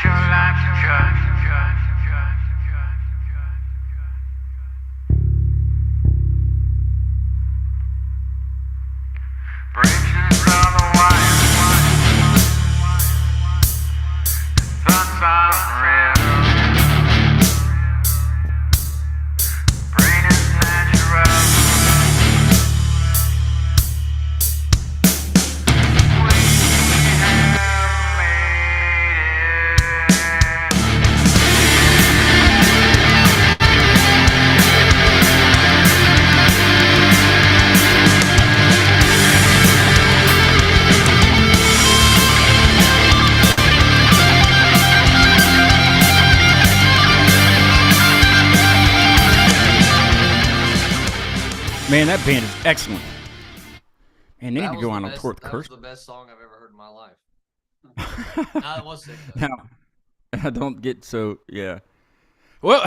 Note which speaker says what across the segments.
Speaker 1: your life just bridges on the wire, thoughts on red, brain is natural. We have
Speaker 2: Man, that band is excellent. And they need
Speaker 3: That
Speaker 2: to
Speaker 3: was
Speaker 2: go
Speaker 3: the
Speaker 2: on a
Speaker 3: best-
Speaker 2: tour with
Speaker 3: That
Speaker 2: Curse.
Speaker 3: was the best song I've ever heard in my life. Nah, it was sick though.
Speaker 2: Now, I don't get so yeah. Well,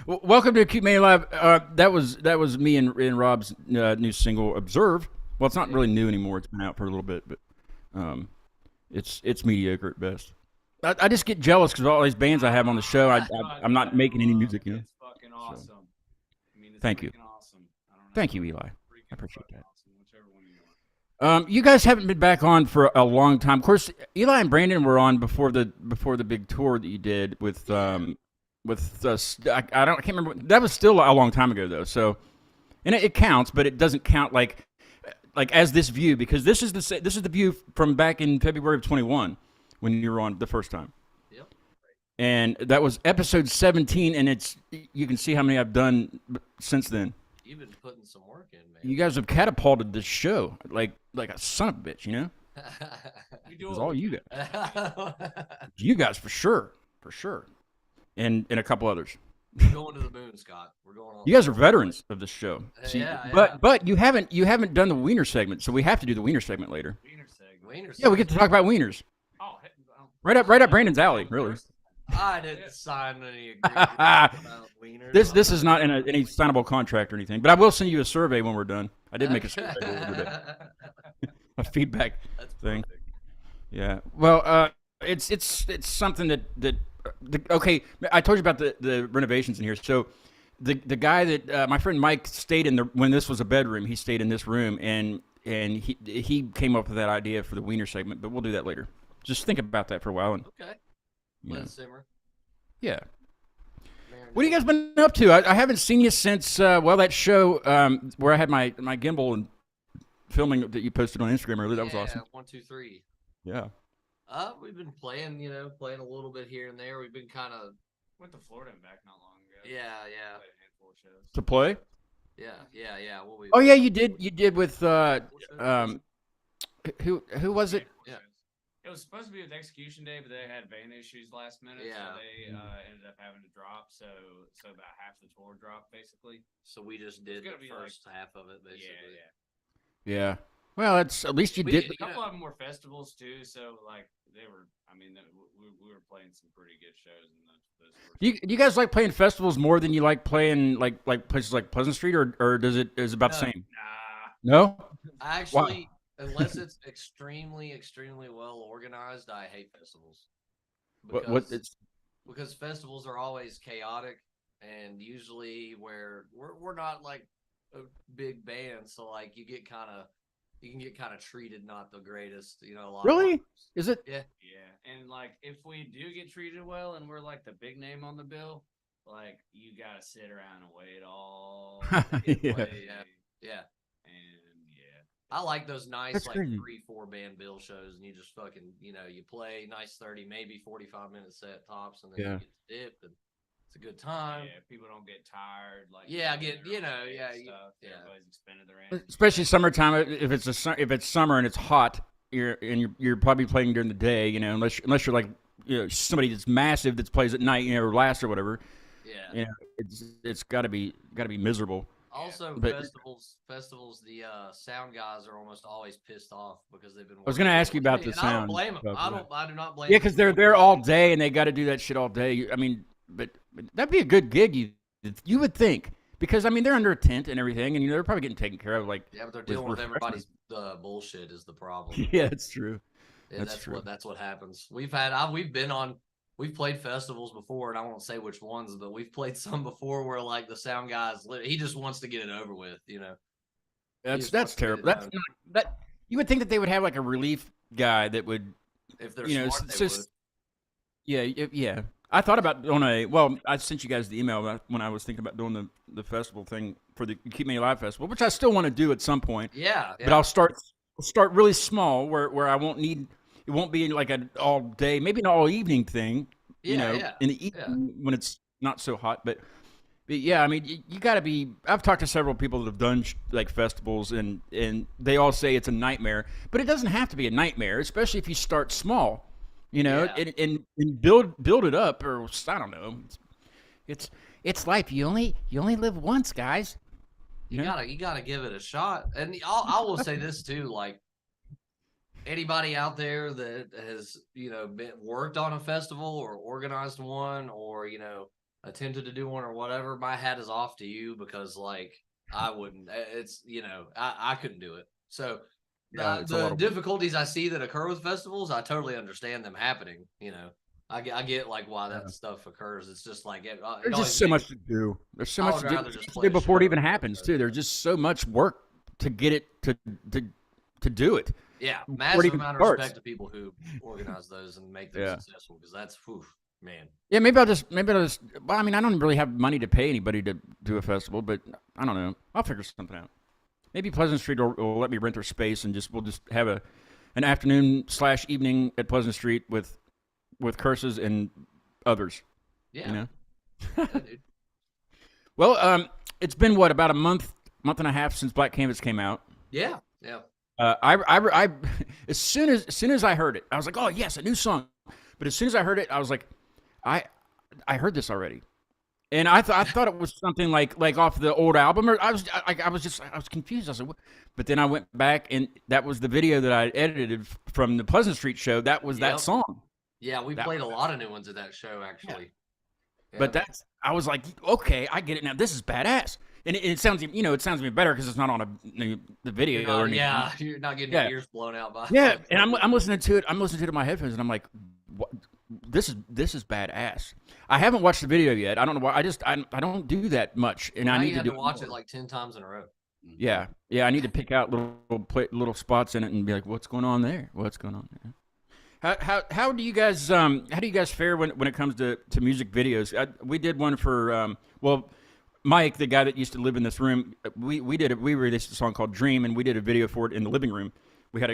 Speaker 2: welcome to Acute Mania Live. That was me and Rob's new single, "Observe." Well, it's not really new anymore. It's been out for a little bit, but it's mediocre at best. I just get jealous because all these bands I have on the show, I'm not making any music, you know.
Speaker 4: It's fucking awesome. I mean, it's
Speaker 2: Thank you.
Speaker 4: freaking awesome. I don't know.
Speaker 2: Thank you, Eli.
Speaker 4: Freaking
Speaker 2: I appreciate
Speaker 4: fucking
Speaker 2: that.
Speaker 4: Awesome, whichever one you want.
Speaker 2: You guys haven't been back on for a long time. Of course, Eli and Brandon were on before the big tour that you did with us. I can't remember. That was still a long time ago though. So, and it counts, but it doesn't count like as this view, because this is the view from back in February of 21 when you were on the first time.
Speaker 3: Yep.
Speaker 2: And that was episode 17, and you can see how many I've done since then.
Speaker 3: You've been putting some work in, man.
Speaker 2: You guys have catapulted this show like a son of a bitch, you know.
Speaker 4: We do
Speaker 2: It's
Speaker 4: it.
Speaker 2: all you guys. You guys for sure, and a couple others.
Speaker 3: We're going to the moon, Scott. We're going on.
Speaker 2: You guys are veterans of this show. See,
Speaker 3: Yeah,
Speaker 2: but you haven't done the wiener segment, so we have to do the wiener segment later.
Speaker 4: Wiener segment.
Speaker 3: Wiener
Speaker 2: Yeah, we get to talk about wieners.
Speaker 4: Oh,
Speaker 2: Right up Brandon's alley, really.
Speaker 3: I didn't sign any agreement about wieners.
Speaker 2: This is not in any signable contract or anything, but I will send you a survey when we're done. I did make a survey the other day, a feedback
Speaker 3: That's
Speaker 2: thing.
Speaker 3: perfect.
Speaker 2: Yeah. Well, it's something that okay. I told you about the renovations in here. So the guy that my friend Mike stayed in when this was a bedroom, he stayed in this room, and he came up with that idea for the wiener segment. But we'll do that later. Just think about that for a while, and
Speaker 3: Okay.
Speaker 2: you
Speaker 3: Let
Speaker 2: know,
Speaker 3: it simmer.
Speaker 2: yeah.
Speaker 3: Marinate.
Speaker 2: What have you guys been up to? I haven't seen you since that show where I had my gimbal and filming that you posted on Instagram earlier. That was awesome.
Speaker 3: 1, 2, 3.
Speaker 2: Yeah.
Speaker 3: We've been playing a little bit here and there. We've been kind of,
Speaker 4: Went to Florida and back not long ago.
Speaker 3: yeah.
Speaker 4: Played a handful of shows.
Speaker 2: To play?
Speaker 3: Yeah. What we?
Speaker 2: Oh yeah, you did with who was it?
Speaker 3: Yeah.
Speaker 4: It was supposed to be with Execution Day, but they had van issues last minute,
Speaker 3: Yeah.
Speaker 4: so they ended up having to drop. So about half the tour dropped, basically.
Speaker 3: So we just did
Speaker 4: gonna
Speaker 3: the
Speaker 4: be
Speaker 3: first half of it,
Speaker 4: Yeah,
Speaker 3: basically.
Speaker 4: yeah.
Speaker 2: Yeah. Well, at least you
Speaker 3: We
Speaker 2: did.
Speaker 3: did-
Speaker 4: A couple of them were festivals too, so like they were. I mean, we were playing some pretty good shows in those.
Speaker 2: Do you guys like playing festivals more than you like playing like places like Pleasant Street, or is it about the
Speaker 3: No.
Speaker 2: same?
Speaker 4: Nah.
Speaker 2: No.
Speaker 3: Actually, unless it's extremely, extremely well organized, I hate festivals.
Speaker 2: What it's
Speaker 3: Because festivals are always chaotic, and usually where we're not like a big band, so like you can get kind of treated not the greatest, a lot
Speaker 2: really
Speaker 3: of times.
Speaker 2: is it?
Speaker 3: Yeah.
Speaker 4: Yeah, and like if we do get treated well and we're like the big name on the bill, like you gotta sit around and wait all.
Speaker 2: Yeah.
Speaker 3: Yeah.
Speaker 4: And yeah,
Speaker 3: I like those nice
Speaker 2: That's
Speaker 3: like
Speaker 2: crazy.
Speaker 3: 3-4 band bill shows, and you just fucking you play nice 30 maybe 45-minute set tops, and then
Speaker 2: Yeah.
Speaker 3: you get to dip, and it's a good time.
Speaker 4: yeah, people don't get tired. Like
Speaker 3: Yeah, I
Speaker 4: doing
Speaker 3: get-
Speaker 4: their
Speaker 3: you
Speaker 4: own
Speaker 3: know,
Speaker 4: band
Speaker 3: yeah,
Speaker 4: stuff.
Speaker 3: yeah.
Speaker 4: Everybody's expended their energy.
Speaker 2: Especially summertime. If it's summer and it's hot, you're probably playing during the day. Unless you're like somebody that's massive that plays at night, or last or whatever.
Speaker 3: Yeah.
Speaker 2: It's got to be miserable.
Speaker 3: Also,
Speaker 2: But-
Speaker 3: festivals, the sound guys are almost always pissed off because they've been.
Speaker 2: I was gonna ask you about the
Speaker 3: and I don't
Speaker 2: sound
Speaker 3: blame them.
Speaker 2: stuff,
Speaker 3: I do not blame.
Speaker 2: Yeah,
Speaker 3: them.
Speaker 2: because they're there all day and they got to do that shit all day. I mean, but that'd be a good gig. You would think, because I mean they're under a tent and everything, and they're probably getting taken care of. Like,
Speaker 3: Yeah, but they're
Speaker 2: with
Speaker 3: dealing with
Speaker 2: refreshments.
Speaker 3: everybody's bullshit is the problem.
Speaker 2: yeah, it's true.
Speaker 3: Yeah,
Speaker 2: That's
Speaker 3: that's
Speaker 2: true.
Speaker 3: what happens. We've been on we've played festivals before, and I won't say which ones, but we've played some before where like the sound guy's he just wants to get it over with, you know. He just
Speaker 2: That's
Speaker 3: wants to get it
Speaker 2: terrible. That's
Speaker 3: done.
Speaker 2: not that. You would think that they would have like a relief guy that would,
Speaker 3: If they're
Speaker 2: you know,
Speaker 3: smart,
Speaker 2: it's
Speaker 3: they would.
Speaker 2: just yeah. I thought about doing well. I sent you guys the email when I was thinking about doing the festival thing for the Keep Me Alive festival, which I still want to do at some point.
Speaker 3: Yeah,
Speaker 2: But I'll start really small where I won't need it won't be like an all day, maybe an all evening thing. You know, in the evening when it's not so hot, but yeah, I mean, you got to be. I've talked to several people that have done like festivals, and they all say it's a nightmare. But it doesn't have to be a nightmare, especially if you start small. You know, and build it up, or I don't know. It's life. You only live once, guys.
Speaker 3: You gotta give it a shot. And I will say this too, like anybody out there that has, you know, worked on a festival or organized one or, you know, attempted to do one or whatever, my hat is off to you because like I wouldn't. It's, you know, I couldn't do it. So the difficulties I see that occur with festivals, I totally understand them happening. You know, I get like why that stuff occurs. It's just like
Speaker 2: there's just so much to do. There's so much to do before it even happens too. There's just so much work to get it to do it.
Speaker 3: Yeah, massive amount of respect to people who organize those and make them successful because that's man.
Speaker 2: Yeah, maybe I'll just. Well, I mean, I don't really have money to pay anybody to do a festival, but I don't know. I'll figure something out. Maybe Pleasant Street will let me rent their space and we'll just have an afternoon / evening at Pleasant Street with curses and others.
Speaker 3: Yeah.
Speaker 2: You know?
Speaker 3: Yeah, dude.
Speaker 2: Well, it's been about a month and a half since Black Canvas came out.
Speaker 3: Yeah. Yeah.
Speaker 2: I as soon as I heard it, I was like, oh yes, a new song. But as soon as I heard it, I was like, I heard this already. And I thought it was something like off the old album, or I was confused. I was like, what? But then I went back, and that was the video that I edited from the Pleasant Street show. That was that song.
Speaker 3: Yeah, we played a lot of new ones at that show, actually.
Speaker 2: Yeah. But I was like, okay, I get it now. This is badass, and it sounds, you know, it sounds even better because it's not on the video or anything.
Speaker 3: Yeah, you're not getting your ears blown out by.
Speaker 2: Yeah, and I'm listening to it. I'm listening to it in my headphones, and I'm like, what? This is badass. I haven't watched the video yet. I don't know why. I don't do that much, and I need to
Speaker 3: watch it like 10 times in a row.
Speaker 2: Yeah. I need to pick out little spots in it and be like, what's going on there? What's going on there? How do you guys fare when it comes to music videos? We did one for Mike, the guy that used to live in this room. We released a song called Dream, and we did a video for it in the living room. We had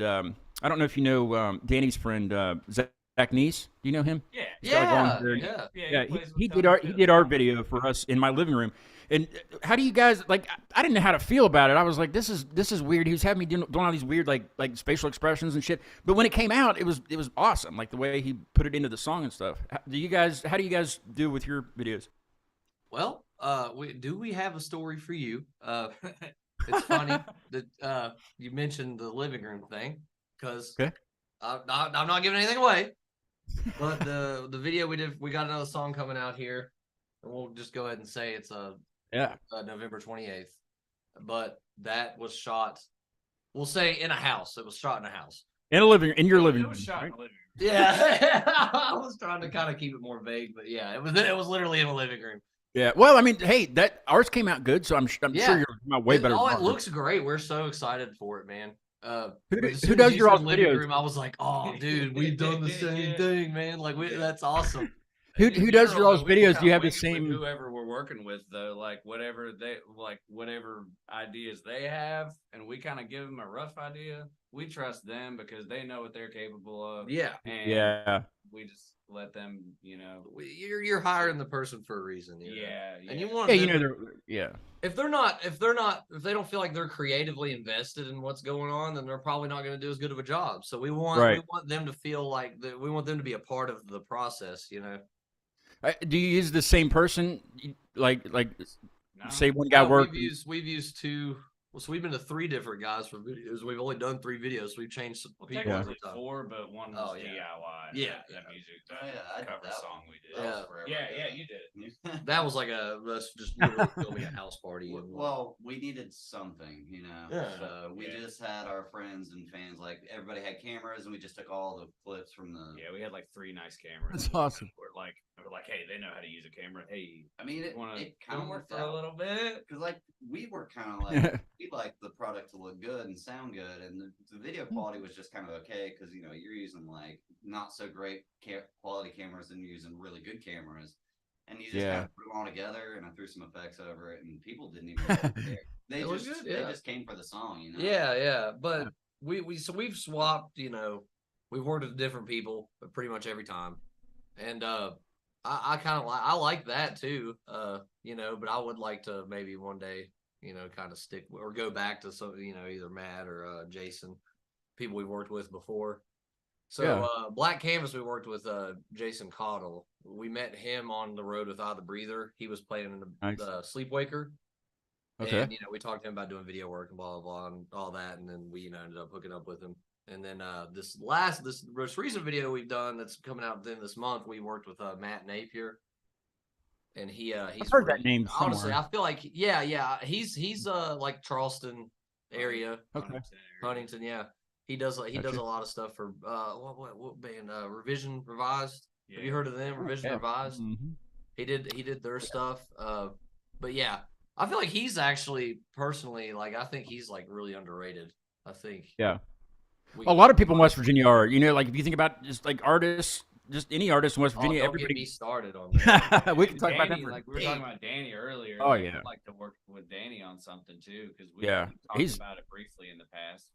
Speaker 2: I don't know if you know Danny's friend Zach Neese. Do you know him?
Speaker 3: Yeah.
Speaker 2: He did our video for us in my living room. And how do you guys like? I didn't know how to feel about it. I was like, this is weird. He was having me doing all these weird like facial expressions and shit. But when it came out, it was awesome. Like the way he put it into the song and stuff. How do you guys do with your videos?
Speaker 3: Well, we have a story for you? It's funny that you mentioned the living room thing because I'm not giving anything away. But the video we got another song coming out here, and we'll just go ahead and say it's November 28th. But that was shot, we'll say in a house. It was shot in a house.
Speaker 2: In your living room.
Speaker 4: It was shot in a living room.
Speaker 3: Yeah, I was trying to kind of keep it more vague, but yeah, it was literally in a living room.
Speaker 2: Yeah, well, I mean, hey, that ours came out good, so I'm sure you're way better.
Speaker 3: Oh, it looks great. We're so excited for it, man.
Speaker 2: Who does your living
Speaker 3: room? I was like, oh, dude, we've done the same thing, man. Like, that's awesome.
Speaker 2: Who does your all's videos? Do you have the same?
Speaker 4: Whoever we're working with, though, like whatever ideas they have, and we kind of give them a rough idea. We trust them because they know what they're capable of.
Speaker 3: Yeah,
Speaker 4: and we just let them, you know.
Speaker 3: You're hiring the person for a reason. And you want If they don't feel like they're creatively invested in what's going on, then they're probably not going to do as good of a job. So we want them to feel like that. We want them to be a part of the process. You know.
Speaker 2: Do you use the same person? Like say one guy worked.
Speaker 3: We've used two So we've been to 3 different guys for videos. We've only done 3 videos. So we've changed some
Speaker 4: Well,
Speaker 3: people every
Speaker 4: technically
Speaker 3: time.
Speaker 4: 4, but one was
Speaker 3: Oh, yeah.
Speaker 4: DIY.
Speaker 3: Yeah,
Speaker 4: that music,
Speaker 5: Oh, yeah, I did
Speaker 4: cover
Speaker 5: that
Speaker 4: song
Speaker 5: one.
Speaker 4: we did.
Speaker 3: Yeah.
Speaker 4: Yeah, you did.
Speaker 3: That was like us just literally filming a house party. And,
Speaker 5: Well, we needed something, you know.
Speaker 3: Yeah.
Speaker 5: So we just had our friends and fans, like everybody had cameras, and we just took all the clips from the.
Speaker 4: Yeah, we had like 3 nice cameras.
Speaker 2: That's awesome.
Speaker 4: We're like, hey, they know how to use a camera. Hey,
Speaker 5: I mean, it
Speaker 4: want to
Speaker 5: kind of worked
Speaker 4: for a
Speaker 5: out
Speaker 4: little bit?
Speaker 5: because, like, we were kind of like we liked the product to look good and sound good, and the video quality was just kind of okay because you know you're using like not so great quality cameras and you're using really good cameras. And you just kind of put them all together, and I threw some effects over it, and people didn't even care. They
Speaker 3: It was
Speaker 5: just
Speaker 3: good, yeah.
Speaker 5: they just came for the song, you know.
Speaker 3: Yeah. But we've swapped, you know, we've worked with different people pretty much every time. And I kind of I like that too. You know, but I would like to maybe one day, you know, kind of stick or go back to some, you know, either Matt or Jason, people we worked with before. So Black Canvas, we worked with Jason Caudle. We met him on the road with the Breather. He was playing in the Sleepwaker.
Speaker 2: Okay.
Speaker 3: And, you know, we talked to him about doing video work and blah, blah, blah, and all that. And then we, you know, ended up hooking up with him. And then this most recent video we've done that's coming out then this month, we worked with Matt Napier. And he's
Speaker 2: heard that name
Speaker 3: honestly,
Speaker 2: somewhere.
Speaker 3: I feel like, yeah. He's like Charleston area.
Speaker 2: Okay.
Speaker 3: Huntington, yeah. He does a lot of stuff for what band? Revision Revised.
Speaker 4: Yeah.
Speaker 3: Have you heard of them? Revision Revised.
Speaker 2: Mm-hmm.
Speaker 3: He did their stuff. But yeah, I feel like he's actually personally like I think he's like really underrated. I think.
Speaker 2: Yeah. A lot of people in West Virginia are. You know, like if you think about just like artists, just any artist in West Virginia,
Speaker 3: don't
Speaker 2: everybody.
Speaker 3: get me started on that.
Speaker 2: We can talk about
Speaker 4: Danny,
Speaker 2: that for
Speaker 4: like we were talking about Danny earlier.
Speaker 2: Oh,
Speaker 4: like,
Speaker 2: yeah.
Speaker 4: I'd like to work with Danny on something too because we
Speaker 2: Yeah,
Speaker 4: talked
Speaker 2: he's-
Speaker 4: about it briefly in the past.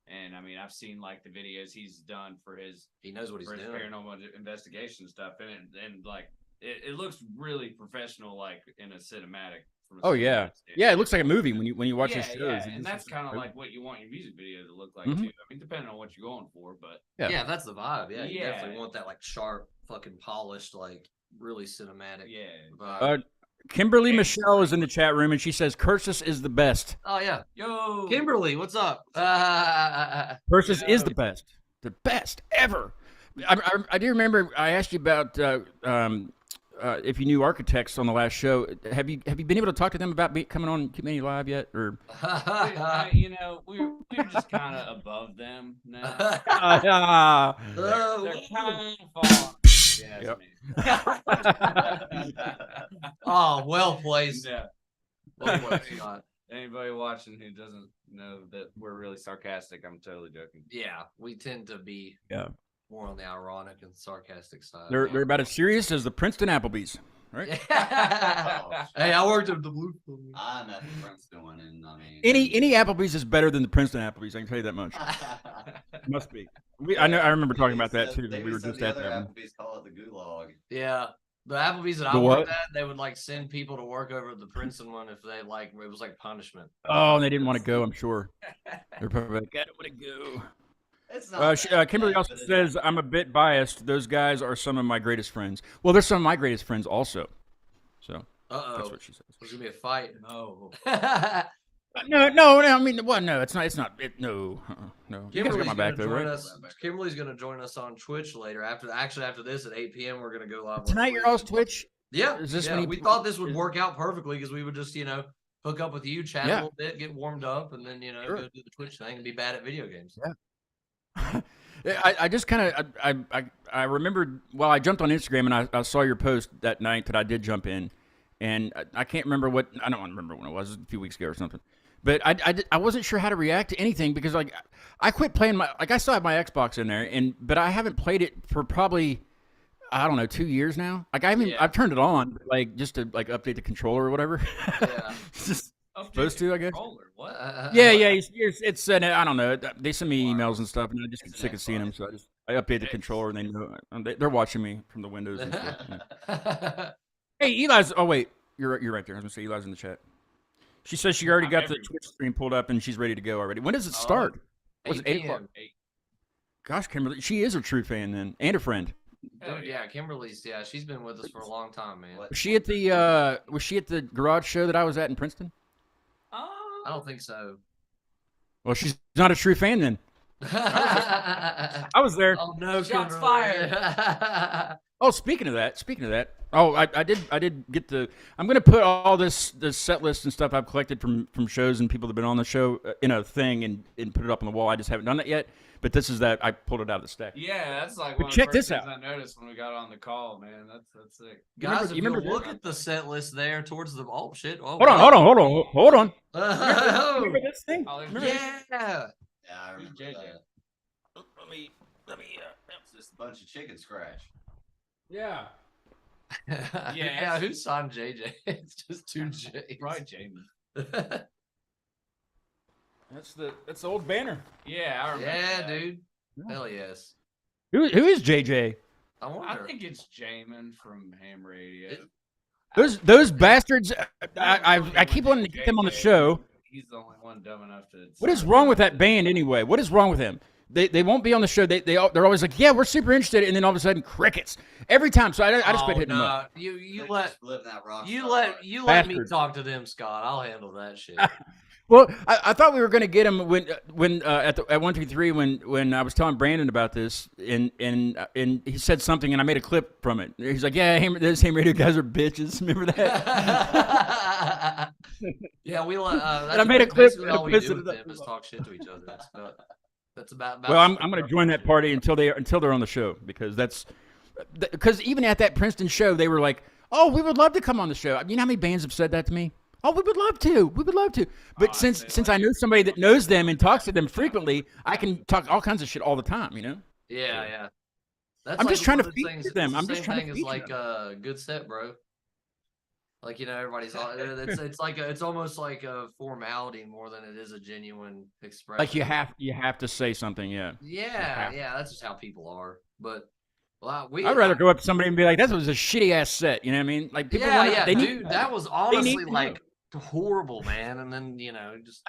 Speaker 4: And I mean, I've seen like the videos he's done for his
Speaker 3: He knows what he's doing.
Speaker 4: paranormal investigation stuff, and like it looks really professional, like in a cinematic. From a
Speaker 2: Oh yeah,
Speaker 4: cinematic standpoint.
Speaker 2: yeah. It looks like a movie when you watch his shows.
Speaker 4: Yeah,
Speaker 2: It
Speaker 4: and
Speaker 2: just
Speaker 4: that's
Speaker 2: looks
Speaker 4: kind of
Speaker 2: like-
Speaker 4: like what you want your music video to look like
Speaker 2: Mhm.
Speaker 4: too. I mean, depending on what you're going for, but
Speaker 3: Yeah, that's the vibe. Yeah, you
Speaker 4: Yeah.
Speaker 3: definitely want that like sharp, fucking polished, like really cinematic
Speaker 4: yeah.
Speaker 3: vibe.
Speaker 2: Kimberly Michelle is in the chat room and she says Cursus is the best.
Speaker 3: Oh yeah,
Speaker 4: Yo,
Speaker 3: Kimberly, what's up?
Speaker 2: Cursus is
Speaker 4: Yeah.
Speaker 2: the best ever. I do remember I asked you about if you knew architects on the last show. Have you been able to talk to them about coming on Acute Mania Live yet? Or
Speaker 4: you know, we're just kind of above them now. They're kind of far. Yeah,
Speaker 2: Yep.
Speaker 3: Oh, well placed.
Speaker 4: Yeah.
Speaker 3: Well placed, Scott.
Speaker 4: Anybody watching who doesn't know that we're really sarcastic, I'm totally joking.
Speaker 3: Yeah, we tend to be
Speaker 2: Yeah.
Speaker 3: more on the ironic and sarcastic side.
Speaker 2: they're about as serious as the Princeton Applebee's, right?
Speaker 3: Hey, I worked at the Blue.
Speaker 5: I met the Princeton one, and I mean,
Speaker 2: Any Applebee's is better than the Princeton Applebee's. I can tell you that much. Must be. I remember talking about that too.
Speaker 5: They
Speaker 2: We were
Speaker 5: said
Speaker 2: just
Speaker 5: the
Speaker 2: at
Speaker 5: other
Speaker 2: that one.
Speaker 5: Applebee's call it the gulag.
Speaker 3: Yeah, the Applebee's that I
Speaker 2: The
Speaker 3: worked
Speaker 2: what?
Speaker 3: at, they would like send people to work over at the Princeton one if they like it was like punishment.
Speaker 2: Oh, and they didn't want to go. I'm sure. They're probably like, I don't want to go.
Speaker 5: It's not that
Speaker 2: Kimberly
Speaker 5: bad,
Speaker 2: also
Speaker 5: but it-
Speaker 2: says I'm a bit biased. Those guys are some of my greatest friends. Well, they're some of my greatest friends also. So that's
Speaker 3: Uh-oh.
Speaker 2: what she says.
Speaker 3: There's gonna be a fight.
Speaker 4: No.
Speaker 2: No. I mean, what? No, it's not. It's not. No. No. You guys got
Speaker 3: Kimberly's
Speaker 2: my back
Speaker 3: gonna
Speaker 2: though,
Speaker 3: join
Speaker 2: right?
Speaker 3: us. Kimberly's gonna join us on Twitch later. After this at 8 p.m. we're gonna go live. on
Speaker 2: Tonight you're
Speaker 3: Twitch.
Speaker 2: all Twitch.
Speaker 3: Yeah,
Speaker 2: Is this
Speaker 3: yeah.
Speaker 2: when you-
Speaker 3: We thought this would work out perfectly because we would just, hook up with you, chat a
Speaker 2: Yeah.
Speaker 3: little bit, get warmed up, and then,
Speaker 2: Sure.
Speaker 3: go do the Twitch thing and be bad at video games.
Speaker 2: Yeah. I just kind of I remembered. Well, I jumped on Instagram and I saw your post that night that I did jump in, and I can't remember what. I don't remember when it was. A few weeks ago or something. But I wasn't sure how to react to anything because like I quit playing I still have my Xbox in there but I haven't played it for probably I don't know 2 years now. Like I've turned it on like just to like update the controller or whatever.
Speaker 3: Yeah.
Speaker 2: It's just
Speaker 4: Update
Speaker 2: supposed to, I guess.
Speaker 4: controller, What?
Speaker 2: Yeah. It's I don't know. They send me emails and stuff, and I just get sick of seeing them. So I update the controller, and they know they're watching me from the windows and stuff. Yeah. Hey, Eli's. Oh wait, you're right there. I was gonna say Eli's in the chat. She says she already
Speaker 4: I'm
Speaker 2: got the
Speaker 4: everywhere.
Speaker 2: Twitch stream pulled up and she's ready to go already. When does it start? Was it 8 o'clock?
Speaker 3: 8
Speaker 2: Gosh, Kimberly, she is a true fan then, and a friend.
Speaker 3: Dude, yeah, Kimberly's. Yeah, she's been with us for a long time, man.
Speaker 5: What?
Speaker 2: Was she at the garage show that I was at in Princeton?
Speaker 3: I don't think so.
Speaker 2: Well, she's not a true fan then.
Speaker 3: Oh
Speaker 2: I was there.
Speaker 3: no!
Speaker 4: Shots
Speaker 3: fired.
Speaker 2: Oh, speaking of that. Oh, I did get the. I'm gonna put all this set list and stuff I've collected from shows and people that've been on the show in a thing and put it up on the wall. I just haven't done that yet. But this is that I pulled it out of the stack.
Speaker 4: Yeah, that's like
Speaker 2: But
Speaker 4: one of
Speaker 2: check
Speaker 4: the
Speaker 2: this
Speaker 4: first things
Speaker 2: out.
Speaker 4: I noticed when we got on the call, man. That's sick.
Speaker 3: Guys,
Speaker 2: you
Speaker 3: if you
Speaker 2: remember
Speaker 3: look at the set list there towards the shit. Oh,
Speaker 2: Hold on.
Speaker 3: Oh,
Speaker 2: Remember this thing?
Speaker 4: Oh, there's
Speaker 2: Remember
Speaker 3: yeah.
Speaker 5: Yeah, I remember
Speaker 4: JJ.
Speaker 5: that.
Speaker 2: Let me.
Speaker 5: It's just a bunch of chicken scratch.
Speaker 2: Yeah.
Speaker 3: Yeah, who signed JJ? It's just two J's.
Speaker 4: Probably Jamie.
Speaker 2: That's the old banner.
Speaker 4: Yeah, I remember.
Speaker 3: Yeah,
Speaker 4: that.
Speaker 3: dude.
Speaker 2: Yeah.
Speaker 3: Hell yes.
Speaker 2: Who is JJ?
Speaker 3: I wonder.
Speaker 4: I think it's Jamin from Ham Radio.
Speaker 2: Those bastards. I keep wanting to get them on the show.
Speaker 4: He's the only one dumb enough to.
Speaker 2: What is wrong with that band anyway? What is wrong with him? They won't be on the show. They're always like, yeah, we're super interested, and then all of a sudden crickets every time. So I just quit hitting them up.
Speaker 3: You
Speaker 5: They
Speaker 3: let
Speaker 5: just live that rock
Speaker 3: you
Speaker 5: star
Speaker 3: let
Speaker 5: life.
Speaker 3: you let me
Speaker 2: Bastards.
Speaker 3: talk to them, Scott. I'll handle that shit.
Speaker 2: Well, I thought we were going to get him when at 123 when I was telling Brandon about this, and he said something, and I made a clip from it. He's like, yeah, those Ham Radio guys are bitches. Remember that?
Speaker 3: Yeah, we let.
Speaker 2: And I made a clip
Speaker 3: basically all we
Speaker 2: and I
Speaker 3: do with
Speaker 2: posted it
Speaker 3: them is talk shit to each other. That's about.
Speaker 2: Well, I'm going to join that party until they're on the show because even at that Princeton show, they were like, oh, we would love to come on the show. You know how many bands have said that to me? Oh, we would love to. We would love to. But since I know somebody that knows them and talks to them frequently, I can talk all kinds of shit all the time, you know?
Speaker 3: Yeah. That's
Speaker 2: I'm just trying
Speaker 3: one
Speaker 2: to
Speaker 3: of the
Speaker 2: feature
Speaker 3: things-
Speaker 2: them.
Speaker 3: it's the
Speaker 2: I'm just
Speaker 3: same
Speaker 2: trying to
Speaker 3: thing as
Speaker 2: feature
Speaker 3: like
Speaker 2: them.
Speaker 3: good set, bro. Like everybody's all it's almost like a formality more than it is a genuine expression.
Speaker 2: Like you have to say something, yeah.
Speaker 3: Yeah, that's just how people are. But
Speaker 2: I'd rather go up to somebody and be like, that was a shitty ass set, you know what I mean? Like people they need
Speaker 3: dude, that was honestly
Speaker 2: to know.
Speaker 3: like horrible, man. And then just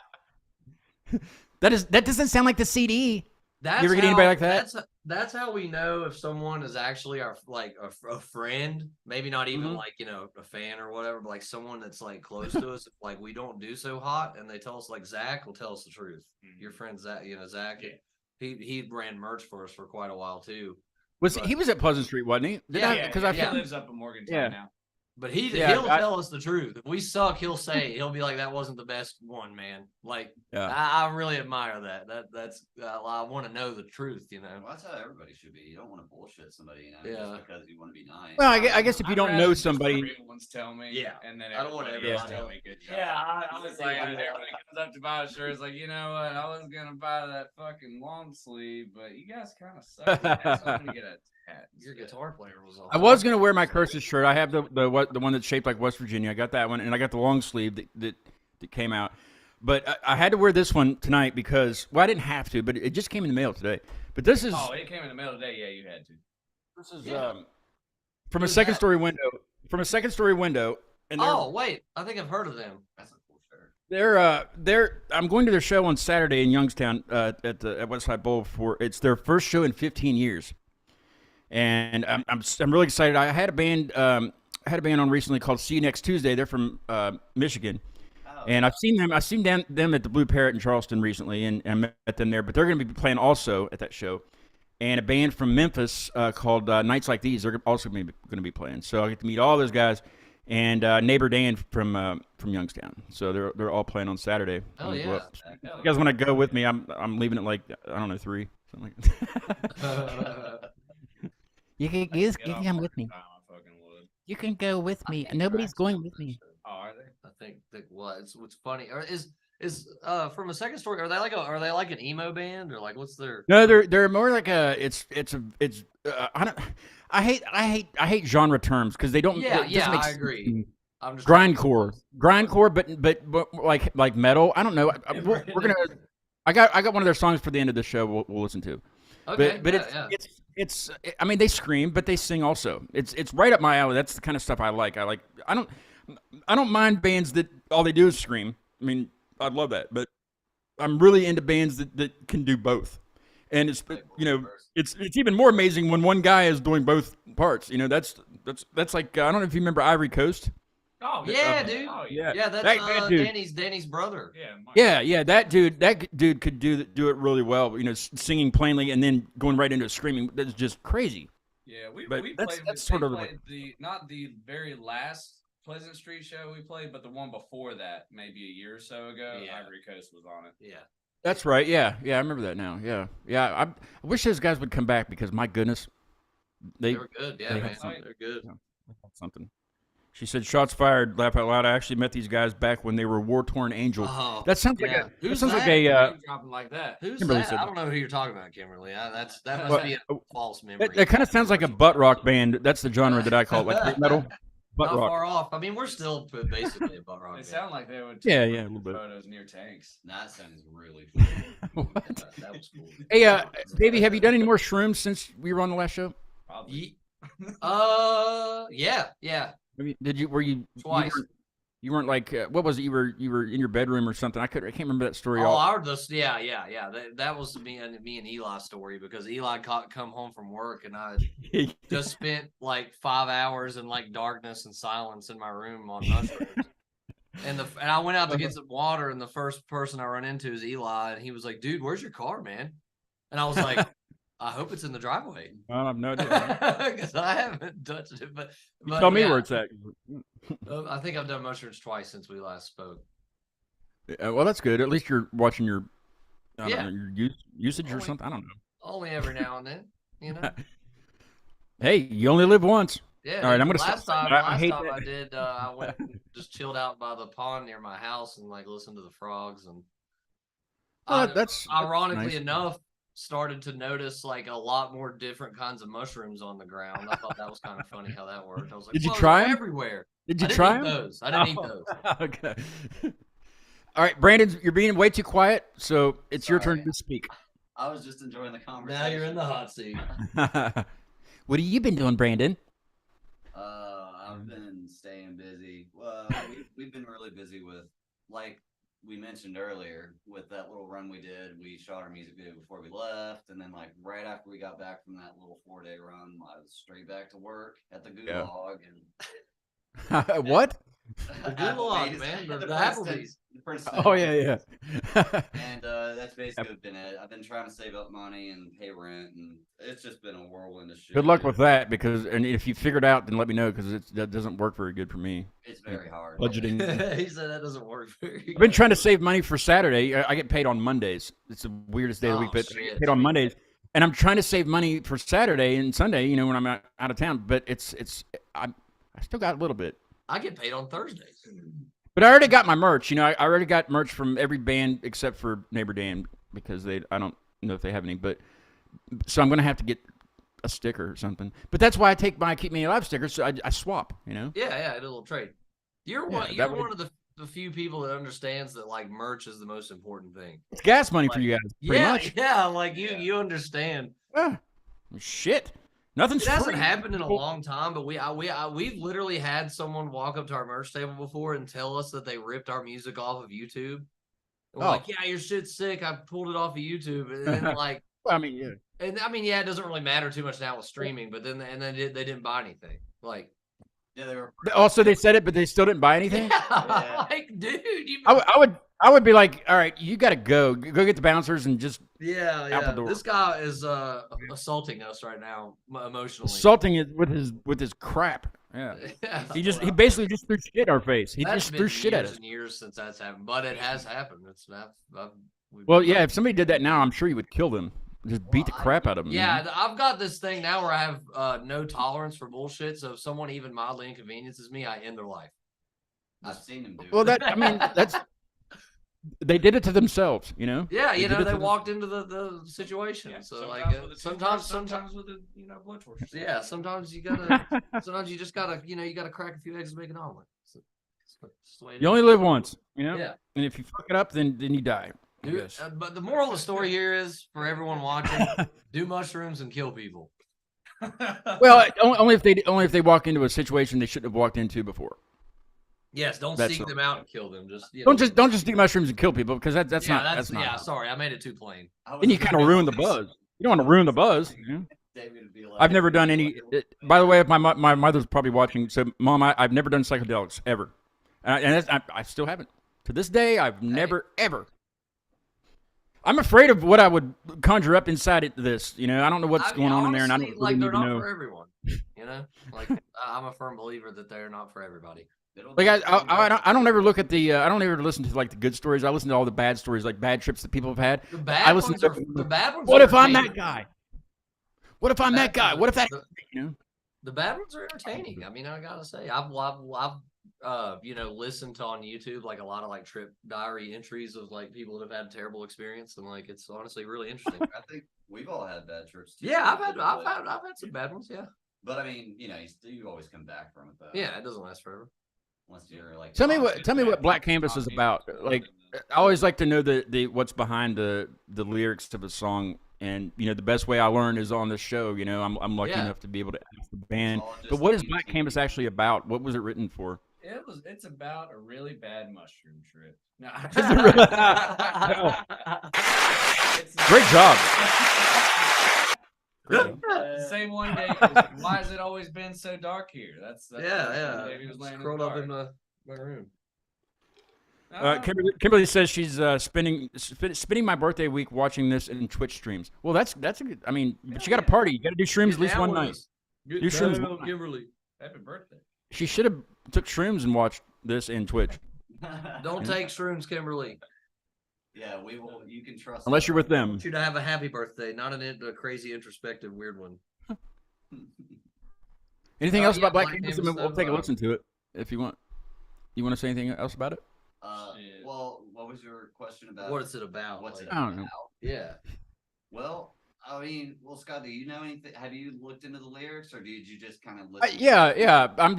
Speaker 2: that doesn't sound like the CD.
Speaker 3: that's
Speaker 2: ever get
Speaker 3: how-
Speaker 2: anybody like that?
Speaker 3: That's how we know if someone is actually our a friend. Maybe not even like a fan or whatever, but like someone that's like close to us. Like we don't do so hot, and they tell us like Zach will tell us the truth. Your friend Zach, Zach,
Speaker 4: Yeah.
Speaker 3: he ran merch for us for quite a while too.
Speaker 2: He was at Pleasant Street, wasn't he? Because I
Speaker 4: he
Speaker 2: found
Speaker 4: lives up in Morgantown
Speaker 2: Yeah.
Speaker 4: now.
Speaker 3: But
Speaker 2: Yeah,
Speaker 3: he'll tell us the truth. If we suck, he'll be like, "That wasn't the best one, man." Like
Speaker 2: Yeah.
Speaker 3: I really admire that. That's I want to know the truth,
Speaker 5: Well, that's how everybody should be. You don't want to bullshit somebody,
Speaker 3: Yeah.
Speaker 5: just because you want to be nice.
Speaker 2: Well, I guess if you
Speaker 4: I'd
Speaker 2: don't
Speaker 4: rather
Speaker 2: know
Speaker 4: just
Speaker 2: somebody,
Speaker 4: real ones tell me,
Speaker 3: Yeah.
Speaker 4: and then
Speaker 3: I don't want
Speaker 4: everybody else
Speaker 3: everybody
Speaker 4: tell
Speaker 3: else.
Speaker 4: me good job.
Speaker 3: Yeah,
Speaker 4: I was like, everybody comes up to buy a shirt, it's like, you know what? I was gonna buy that fucking long sleeve, but you guys kind of suck. So I'm gonna get a hat.
Speaker 3: Your guitar player was awesome.
Speaker 2: I was gonna wear my Curses shirt. I have the one that's shaped like West Virginia. I got that one, and I got the long sleeve that came out. But I had to wear this one tonight because I didn't have to, but it just came in the mail today. But this is
Speaker 4: Oh, it came in the mail today. Yeah, you had to.
Speaker 2: this is
Speaker 3: Yeah.
Speaker 2: from a
Speaker 3: Who's
Speaker 2: second
Speaker 3: that?
Speaker 2: story window. From a second story window, and
Speaker 3: Oh wait, I think I've heard of them.
Speaker 5: That's a cool shirt.
Speaker 2: they're I'm going to their show on Saturday in Youngstown at Westside Bowl for it's their first show in 15 years. And I'm really excited. I had a band on recently called See You Next Tuesday. They're from Michigan,
Speaker 5: Oh,
Speaker 2: and I've seen them them at the Blue Parrot in Charleston recently, and I met them there. But they're going to be playing also at that show, and a band from Memphis called Nights Like These. They're also going to be playing. So I get to meet all those guys, and neighbor Dan from Youngstown. So they're all playing on Saturday.
Speaker 3: Oh,
Speaker 2: I'm gonna go
Speaker 3: yeah.
Speaker 2: up. If you guys want to go with me? I'm leaving at like I don't know 3 something like that.
Speaker 6: You can
Speaker 4: Get off
Speaker 6: come
Speaker 4: my
Speaker 6: with me.
Speaker 4: time, I fucking would.
Speaker 6: You can go with me. Nobody's going with me.
Speaker 4: Oh, are they?
Speaker 3: I think what's funny or is from a second story. Are they like an emo band or like what's their?
Speaker 2: No, they're more like I hate genre terms because they don't.
Speaker 3: Yeah,
Speaker 2: it doesn't make
Speaker 3: I
Speaker 2: sense
Speaker 3: agree.
Speaker 2: to me.
Speaker 3: I'm just
Speaker 2: grindcore, but like metal. I don't know. We're gonna. I got one of their songs for the end of the show. We'll listen to.
Speaker 3: Okay,
Speaker 2: But
Speaker 3: yeah.
Speaker 2: it's. I mean, they scream, but they sing also. It's right up my alley. That's the kind of stuff I like. I don't mind bands that all they do is scream. I mean, I'd love that, but I'm really into bands that can do both. And it's it's even more amazing when one guy is doing both parts. That's like I don't know if you remember Ivory Coast.
Speaker 4: Oh
Speaker 3: Yeah, dude.
Speaker 4: Oh,
Speaker 2: Yeah.
Speaker 3: Yeah, that's
Speaker 2: That dude.
Speaker 3: Danny's brother.
Speaker 4: Yeah. Mike.
Speaker 2: Yeah. That dude could do it really well. You know, singing plainly and then going right into screaming. That's just crazy.
Speaker 4: Yeah, we
Speaker 2: But
Speaker 4: played.
Speaker 2: that's
Speaker 4: They
Speaker 2: sort of
Speaker 4: played not the very last Pleasant Street show we played, but the one before that, maybe a year or so ago.
Speaker 3: Yeah.
Speaker 4: Ivory Coast was on it.
Speaker 3: Yeah.
Speaker 2: That's right. Yeah. I remember that now. Yeah. I wish those guys would come back because my goodness,
Speaker 3: They were good. Yeah,
Speaker 2: they
Speaker 3: man.
Speaker 2: had something.
Speaker 3: They're good.
Speaker 2: something. She said, "Shots fired." Laugh out loud. I actually met these guys back when they were War Torn Angel.
Speaker 3: Oh,
Speaker 2: That sounds like
Speaker 3: yeah.
Speaker 2: a. That
Speaker 3: Who's
Speaker 2: sounds like
Speaker 3: that?
Speaker 2: a.
Speaker 4: Name dropping like that.
Speaker 3: Who's
Speaker 2: Kimberly
Speaker 3: that?
Speaker 2: said
Speaker 3: I
Speaker 2: that.
Speaker 3: don't know who you're talking about, Kimberly. That must
Speaker 2: Well,
Speaker 3: be a false memory.
Speaker 2: That kind of sounds like a butt rock band. That's the genre that I call it, like heavy metal. Butt
Speaker 3: Not
Speaker 2: rock.
Speaker 3: far off. I mean, we're still basically a butt rock.
Speaker 4: They
Speaker 3: band.
Speaker 4: sound like they would.
Speaker 2: Yeah,
Speaker 4: take
Speaker 2: a little bit.
Speaker 4: Photos near tanks.
Speaker 5: That sounds really cool.
Speaker 3: That was cool.
Speaker 2: Hey, baby, have you done any more shrooms since we were on the last show?
Speaker 4: Probably.
Speaker 3: Yeah.
Speaker 2: I mean, did you? Were you
Speaker 3: Twice.
Speaker 2: You weren't like what was it? You were in your bedroom or something. I can't remember that story.
Speaker 3: Yeah. That was me and Eli's story because Eli come home from work and I just spent like 5 hours in like darkness and silence in my room on mushrooms. And I went out to get some water and the first person I run into is Eli and he was like, "Dude, where's your car, man?" And I was like, "I hope it's in the driveway."
Speaker 2: I have no idea.
Speaker 3: Because I haven't touched it, but
Speaker 2: Tell me
Speaker 3: yeah,
Speaker 2: where it's at.
Speaker 3: I think I've done mushrooms twice since we last spoke.
Speaker 2: Well, that's good. At least you're watching your, I
Speaker 3: Yeah.
Speaker 2: don't know, your usage or
Speaker 3: Only-
Speaker 2: something. I don't know.
Speaker 3: Only every now and then, you know.
Speaker 2: Hey, you only live once.
Speaker 3: Yeah.
Speaker 2: All right, I'm gonna
Speaker 3: Last
Speaker 2: stop.
Speaker 3: time,
Speaker 2: I
Speaker 3: last
Speaker 2: hate
Speaker 3: time
Speaker 2: that.
Speaker 3: I did, I went and just chilled out by the pond near my house and like listened to the frogs and.
Speaker 2: Well,
Speaker 3: I-
Speaker 2: that's
Speaker 3: ironically
Speaker 2: nice.
Speaker 3: enough, started to notice like a lot more different kinds of mushrooms on the ground. I thought that was kind of funny how that worked. I was like,
Speaker 2: Did you
Speaker 3: "Whoa,
Speaker 2: try
Speaker 3: they're
Speaker 2: 'em?
Speaker 3: everywhere?"
Speaker 2: Did
Speaker 3: I
Speaker 2: you
Speaker 3: didn't
Speaker 2: try
Speaker 3: eat
Speaker 2: 'em?
Speaker 3: those. I didn't eat
Speaker 2: Oh,
Speaker 3: those.
Speaker 2: Okay. All right, Brandon, you're being way too quiet, so it's your
Speaker 5: Sorry.
Speaker 2: turn to speak.
Speaker 5: I was just enjoying the conversation.
Speaker 3: Now you're in the hot seat.
Speaker 2: What have you been doing, Brandon?
Speaker 5: I've been staying busy. We've been really busy with, like we mentioned earlier, with that little run we did. We shot our music video before we left, and then like right after we got back from that little 4-day run, I was straight back to work at the
Speaker 2: Yeah.
Speaker 5: Gulag and
Speaker 2: what?
Speaker 3: The Gulag, man, the Applebee's.
Speaker 5: The Princeton.
Speaker 2: Oh yeah.
Speaker 5: And that's basically been it. I've been trying to save up money and pay rent, and it's just been a whirlwind of shit.
Speaker 2: Good luck with that, because and if you figure it out, then let me know, because that doesn't work very good for me.
Speaker 5: It's very hard.
Speaker 2: Budgeting.
Speaker 3: He said that doesn't work very
Speaker 2: I've been trying to save money for Saturday. I get paid on Mondays. It's the weirdest day of the week,
Speaker 3: Oh,
Speaker 2: but I
Speaker 3: shit.
Speaker 2: get paid on Mondays. And I'm trying to save money for Saturday and Sunday, you know, when I'm out of town. But I still got a little bit.
Speaker 3: I get paid on Thursdays.
Speaker 2: But I already got my merch. You know, I already got merch from every band except for Neighbor Dan, because I don't know if they have any. But so I'm gonna have to get a sticker or something. But that's why I take my Acute Mania Live stickers. So I swap. You know.
Speaker 3: Yeah, I did a little trade. You're
Speaker 2: Yeah,
Speaker 3: one.
Speaker 2: that
Speaker 3: You're
Speaker 2: would-
Speaker 3: one of the few people that understands that like merch is the most important thing.
Speaker 2: It's gas money for you guys, pretty much.
Speaker 3: Yeah, like you understand.
Speaker 2: Ah, shit. Nothing's
Speaker 3: It hasn't
Speaker 2: free.
Speaker 3: happened in a long time, but we've literally had someone walk up to our merch table before and tell us that they ripped our music off of YouTube. And we're
Speaker 2: Oh.
Speaker 3: like, "Yeah, your shit's sick. I pulled it off of YouTube." And then like,
Speaker 2: Well, I mean, yeah.
Speaker 3: yeah, it doesn't really matter too much now with streaming. But then they didn't buy anything. Like,
Speaker 5: Yeah, they were.
Speaker 2: Also, they said it, but they still didn't buy anything.
Speaker 3: yeah, like, dude, you.
Speaker 2: I would be like, all right, you got to go get the bouncers and just
Speaker 3: Yeah,
Speaker 2: out the door.
Speaker 3: This guy is assaulting us right now emotionally.
Speaker 2: assaulting it with his crap. Yeah.
Speaker 3: Yeah,
Speaker 2: He basically just threw shit in our face. He
Speaker 3: that's
Speaker 2: just
Speaker 3: been
Speaker 2: threw shit at
Speaker 3: years
Speaker 2: us.
Speaker 3: and years since that's happened, but it has happened.
Speaker 2: Well, yeah, if somebody did that now, I'm sure you would kill them. Just beat the crap out of them.
Speaker 3: Yeah, I've got this thing now where I have no tolerance for bullshit. So if someone even mildly inconveniences me, I end their life.
Speaker 5: I've seen him do.
Speaker 2: Well,
Speaker 5: it.
Speaker 2: that's they did it to themselves, you know.
Speaker 3: Yeah,
Speaker 2: They
Speaker 3: you
Speaker 2: did
Speaker 3: know,
Speaker 2: it
Speaker 3: they
Speaker 2: to them.
Speaker 3: walked into the situation.
Speaker 4: Yeah,
Speaker 3: so like
Speaker 4: with a
Speaker 3: sometimes
Speaker 4: with a blood torch.
Speaker 3: yeah, sometimes you gotta sometimes you just gotta you gotta crack a few eggs and make an omelet. So, that's the way it
Speaker 2: You
Speaker 3: is.
Speaker 2: only live once, you know.
Speaker 3: Yeah.
Speaker 2: And if you fuck it up, then you die. I
Speaker 3: Dude,
Speaker 2: guess.
Speaker 3: but the moral of the story here is for everyone watching: do mushrooms and kill people.
Speaker 2: Well, only if they walk into a situation they shouldn't have walked into before.
Speaker 3: Yes, don't
Speaker 2: That's
Speaker 3: seek
Speaker 2: all.
Speaker 3: them out and kill them. Just
Speaker 2: Don't just do mushrooms and kill people, because that's
Speaker 3: yeah,
Speaker 2: not.
Speaker 3: yeah.
Speaker 2: Not.
Speaker 3: Sorry, I made it too plain.
Speaker 5: I was
Speaker 2: Then you
Speaker 5: just
Speaker 2: kind of ruin the
Speaker 5: thinking-
Speaker 2: buzz. You don't want to ruin the buzz. You know?
Speaker 5: David would be like,
Speaker 2: I've never done any. By the way, if my mother's probably watching, so Mom, I've never done psychedelics ever, I still haven't. To this day, I've never ever. I'm afraid of what I would conjure up inside this. You know, I don't know what's going on in there, and I don't
Speaker 3: honestly,
Speaker 2: really
Speaker 3: they're
Speaker 2: even
Speaker 3: not
Speaker 2: know.
Speaker 3: for everyone. You know, like I'm a firm believer that they're not for everybody.
Speaker 2: Like I don't ever look at the I don't ever listen to like the good stories. I listen to all the bad stories, like bad trips that people have had.
Speaker 3: The
Speaker 2: I
Speaker 3: bad
Speaker 2: listen
Speaker 3: ones
Speaker 2: to
Speaker 3: are the bad ones.
Speaker 2: What
Speaker 3: are
Speaker 2: if I'm that
Speaker 3: entertaining.
Speaker 2: guy? What if I'm that guy? What if that? You know?
Speaker 3: The bad ones are entertaining. I mean, I gotta say, I've you know, listened to on YouTube like a lot of like trip diary entries of like people that have had a terrible experience, and like it's honestly really interesting.
Speaker 5: I think we've all had bad trips. Too,
Speaker 3: Yeah, I've had some bad ones. Yeah,
Speaker 5: But I mean, you know, you always come back from it though.
Speaker 3: yeah, it doesn't last forever.
Speaker 5: Unless you're like,
Speaker 2: Tell me what Black Canvas is about. Like I always like to know the what's behind the lyrics to the song. And you know the best way I learn is on this show. You know I'm lucky
Speaker 3: Yeah.
Speaker 2: enough to be able to ask the band.
Speaker 5: all just
Speaker 2: But what is
Speaker 5: on
Speaker 2: Black
Speaker 5: YouTube.
Speaker 2: Canvas actually about? What was it written for?
Speaker 4: It's about a really bad mushroom trip. No,
Speaker 2: Great job.
Speaker 4: Say one day, why has it always been so dark here? That's
Speaker 3: Yeah.
Speaker 4: Maybe he was laying
Speaker 3: Curled
Speaker 4: in
Speaker 3: up
Speaker 4: the
Speaker 3: in
Speaker 4: dark.
Speaker 3: my room.
Speaker 2: Kimberly says she's spending my birthday week watching this in Twitch streams. Well, that's a good. I mean, but you got to party. You got to do shrooms at least one night.
Speaker 3: Get
Speaker 2: Do shrooms
Speaker 3: down,
Speaker 2: one night.
Speaker 3: Kimberly.
Speaker 4: Happy birthday.
Speaker 2: She should have took shrooms and watched this in Twitch.
Speaker 3: Don't take shrooms, Kimberly.
Speaker 5: Yeah, we will. You can trust.
Speaker 2: Unless
Speaker 5: us.
Speaker 2: you're with
Speaker 3: I
Speaker 2: them.
Speaker 3: want you to have a happy birthday, not a crazy introspective weird one.
Speaker 2: Anything
Speaker 3: Oh,
Speaker 2: else
Speaker 3: yeah,
Speaker 2: about Black
Speaker 3: Black
Speaker 2: Canvas?
Speaker 3: Canvas
Speaker 2: I mean, we'll
Speaker 3: stuff,
Speaker 2: take a listen to it if you want. You want to say anything else about it?
Speaker 4: Shit.
Speaker 5: Well, what was your question about?
Speaker 3: What is it about?
Speaker 5: What's it
Speaker 3: Like,
Speaker 2: I don't know.
Speaker 5: about?
Speaker 3: Yeah.
Speaker 5: Well, I mean, Scott, do you know anything? Have you looked into the lyrics, or did you just kind of listen?
Speaker 2: Yeah. I'm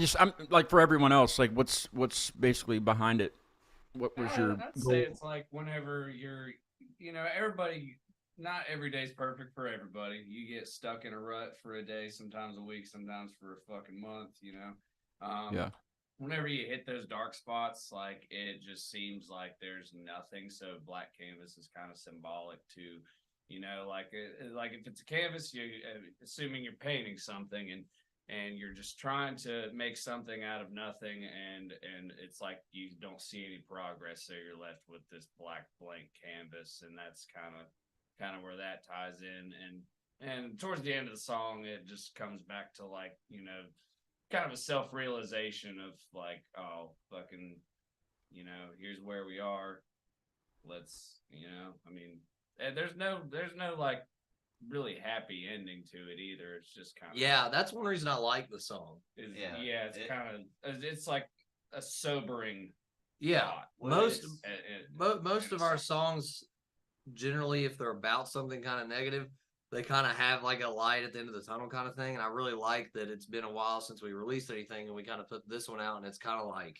Speaker 2: like for everyone else. Like, what's basically behind it? What was your
Speaker 4: I'd
Speaker 2: goal?
Speaker 4: say it's like whenever you're, you know, everybody. Not every day's perfect for everybody. You get stuck in a rut for a day, sometimes a week, sometimes for a fucking month. You know.
Speaker 2: Yeah.
Speaker 4: Whenever you hit those dark spots, like it just seems like there's nothing. So Black Canvas is kind of symbolic to, you know, like if it's a canvas, you assuming you're painting something and you're just trying to make something out of nothing, and it's like you don't see any progress, so you're left with this black blank canvas, and that's kind of where that ties in, and towards the end of the song, it just comes back to like, you know, kind of a self-realization of like, oh, fucking, you know, here's where we are. Let's, you know, I mean, there's no like really happy ending to it either. It's just kind of,
Speaker 3: Yeah, that's one reason I like the song.
Speaker 4: it's
Speaker 5: it-
Speaker 4: kind of, it's like a sobering
Speaker 3: Yeah.
Speaker 4: thought.
Speaker 3: Most
Speaker 4: It's-
Speaker 3: most of our songs, generally, if they're about something kind of negative, they kind of have like a light at the end of the tunnel kind of thing. And I really like that it's been a while since we released anything, and we kind of put this one out, and it's kind of like,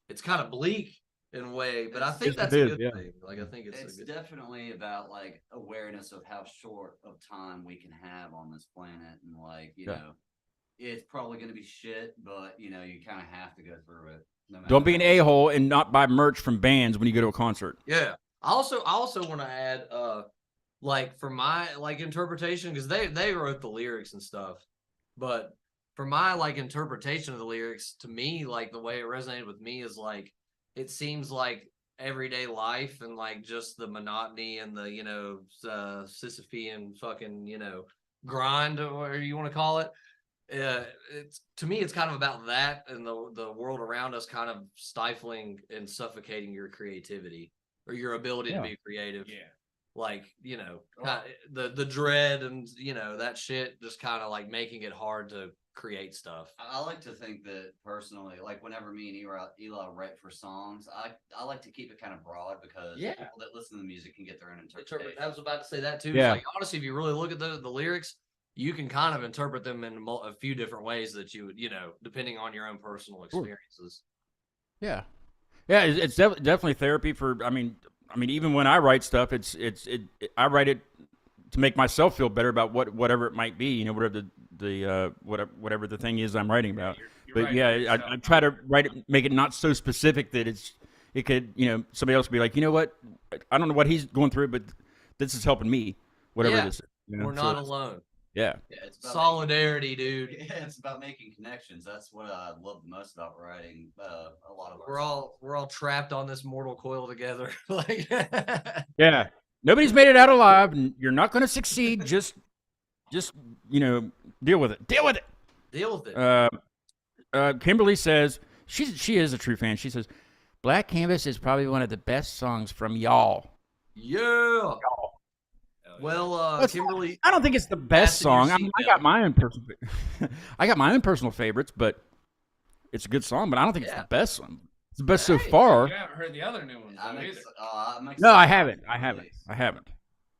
Speaker 3: it's kind of bleak in a way, but I think
Speaker 2: Yes,
Speaker 3: that's
Speaker 2: it
Speaker 3: a
Speaker 2: is,
Speaker 3: good
Speaker 2: yeah.
Speaker 3: thing. Like, I think it's
Speaker 5: It's
Speaker 3: a good
Speaker 5: definitely about like awareness of how short of time we can have on this planet, and like you
Speaker 2: Yeah.
Speaker 5: know, it's probably going to be shit, but you know, you kind of have to go through it. No matter
Speaker 2: Don't be an
Speaker 5: how-
Speaker 2: a-hole and not buy merch from bands when you go to a concert.
Speaker 3: Yeah. I also want to add, like for my like interpretation, because they wrote the lyrics and stuff, but for my like interpretation of the lyrics, to me, like the way it resonated with me is like it seems like everyday life and like just the monotony and the, you know, Sisyphean fucking, you know, grind or whatever you want to call it. It's to me, it's kind of about that and the world around us kind of stifling and suffocating your creativity or your ability
Speaker 2: Yeah.
Speaker 3: to be creative.
Speaker 4: yeah.
Speaker 3: Like, you know, the dread and, you know, that shit just kind of like making it hard to create stuff.
Speaker 5: I like to think that personally, like whenever me and Eli write for songs, I like to keep it kind of broad because
Speaker 3: Yeah.
Speaker 5: people that listen to the music can get their own interpretation.
Speaker 3: I was about to say that too.
Speaker 2: Yeah.
Speaker 3: It's like, honestly, if you really look at the lyrics, you can kind of interpret them in a few different ways that you would, you know, depending on your own personal experiences.
Speaker 2: Yeah, it's definitely therapy for. I mean, even when I write stuff, I write it to make myself feel better about whatever it might be. You know, whatever whatever the thing is I'm writing about.
Speaker 4: You're
Speaker 2: But
Speaker 4: right
Speaker 2: yeah,
Speaker 4: for yourself.
Speaker 2: I try to write it, make it not so specific that it could, you know, somebody else would be like, you know what, I don't know what he's going through, but this is helping me, whatever
Speaker 3: Yeah.
Speaker 2: it is. You know?
Speaker 3: We're
Speaker 2: So
Speaker 3: not
Speaker 2: it's-
Speaker 3: alone.
Speaker 2: Yeah.
Speaker 5: Yeah, it's about
Speaker 3: Solidarity, dude.
Speaker 5: Making, yeah, it's about making connections. That's what I love the most about writing a lot of.
Speaker 3: We're all trapped on this mortal coil together. Like,
Speaker 2: Yeah. Nobody's made it out alive, and you're not going to succeed. Just deal with it. Deal with it.
Speaker 3: deal with it.
Speaker 2: Kimberly says she is a true fan. She says, "Black Canvas is probably one of the best songs from y'all."
Speaker 3: Yeah. Well,
Speaker 2: That's-
Speaker 3: Kimberly,
Speaker 2: I don't think it's the best
Speaker 3: Fasten your
Speaker 2: song. I mean, I
Speaker 3: seatbelt.
Speaker 2: got my own personal, I got my own personal favorites, but it's a good song. But I don't think it's
Speaker 3: Yeah.
Speaker 2: the best song. It's the best so
Speaker 3: Hey,
Speaker 2: far.
Speaker 4: You haven't heard the other new ones
Speaker 5: I'm
Speaker 4: though,
Speaker 5: ex-
Speaker 4: either.
Speaker 5: I'm
Speaker 2: No,
Speaker 5: excited
Speaker 2: I
Speaker 5: for
Speaker 2: haven't.
Speaker 5: the
Speaker 2: I haven't.
Speaker 5: release.
Speaker 2: I haven't.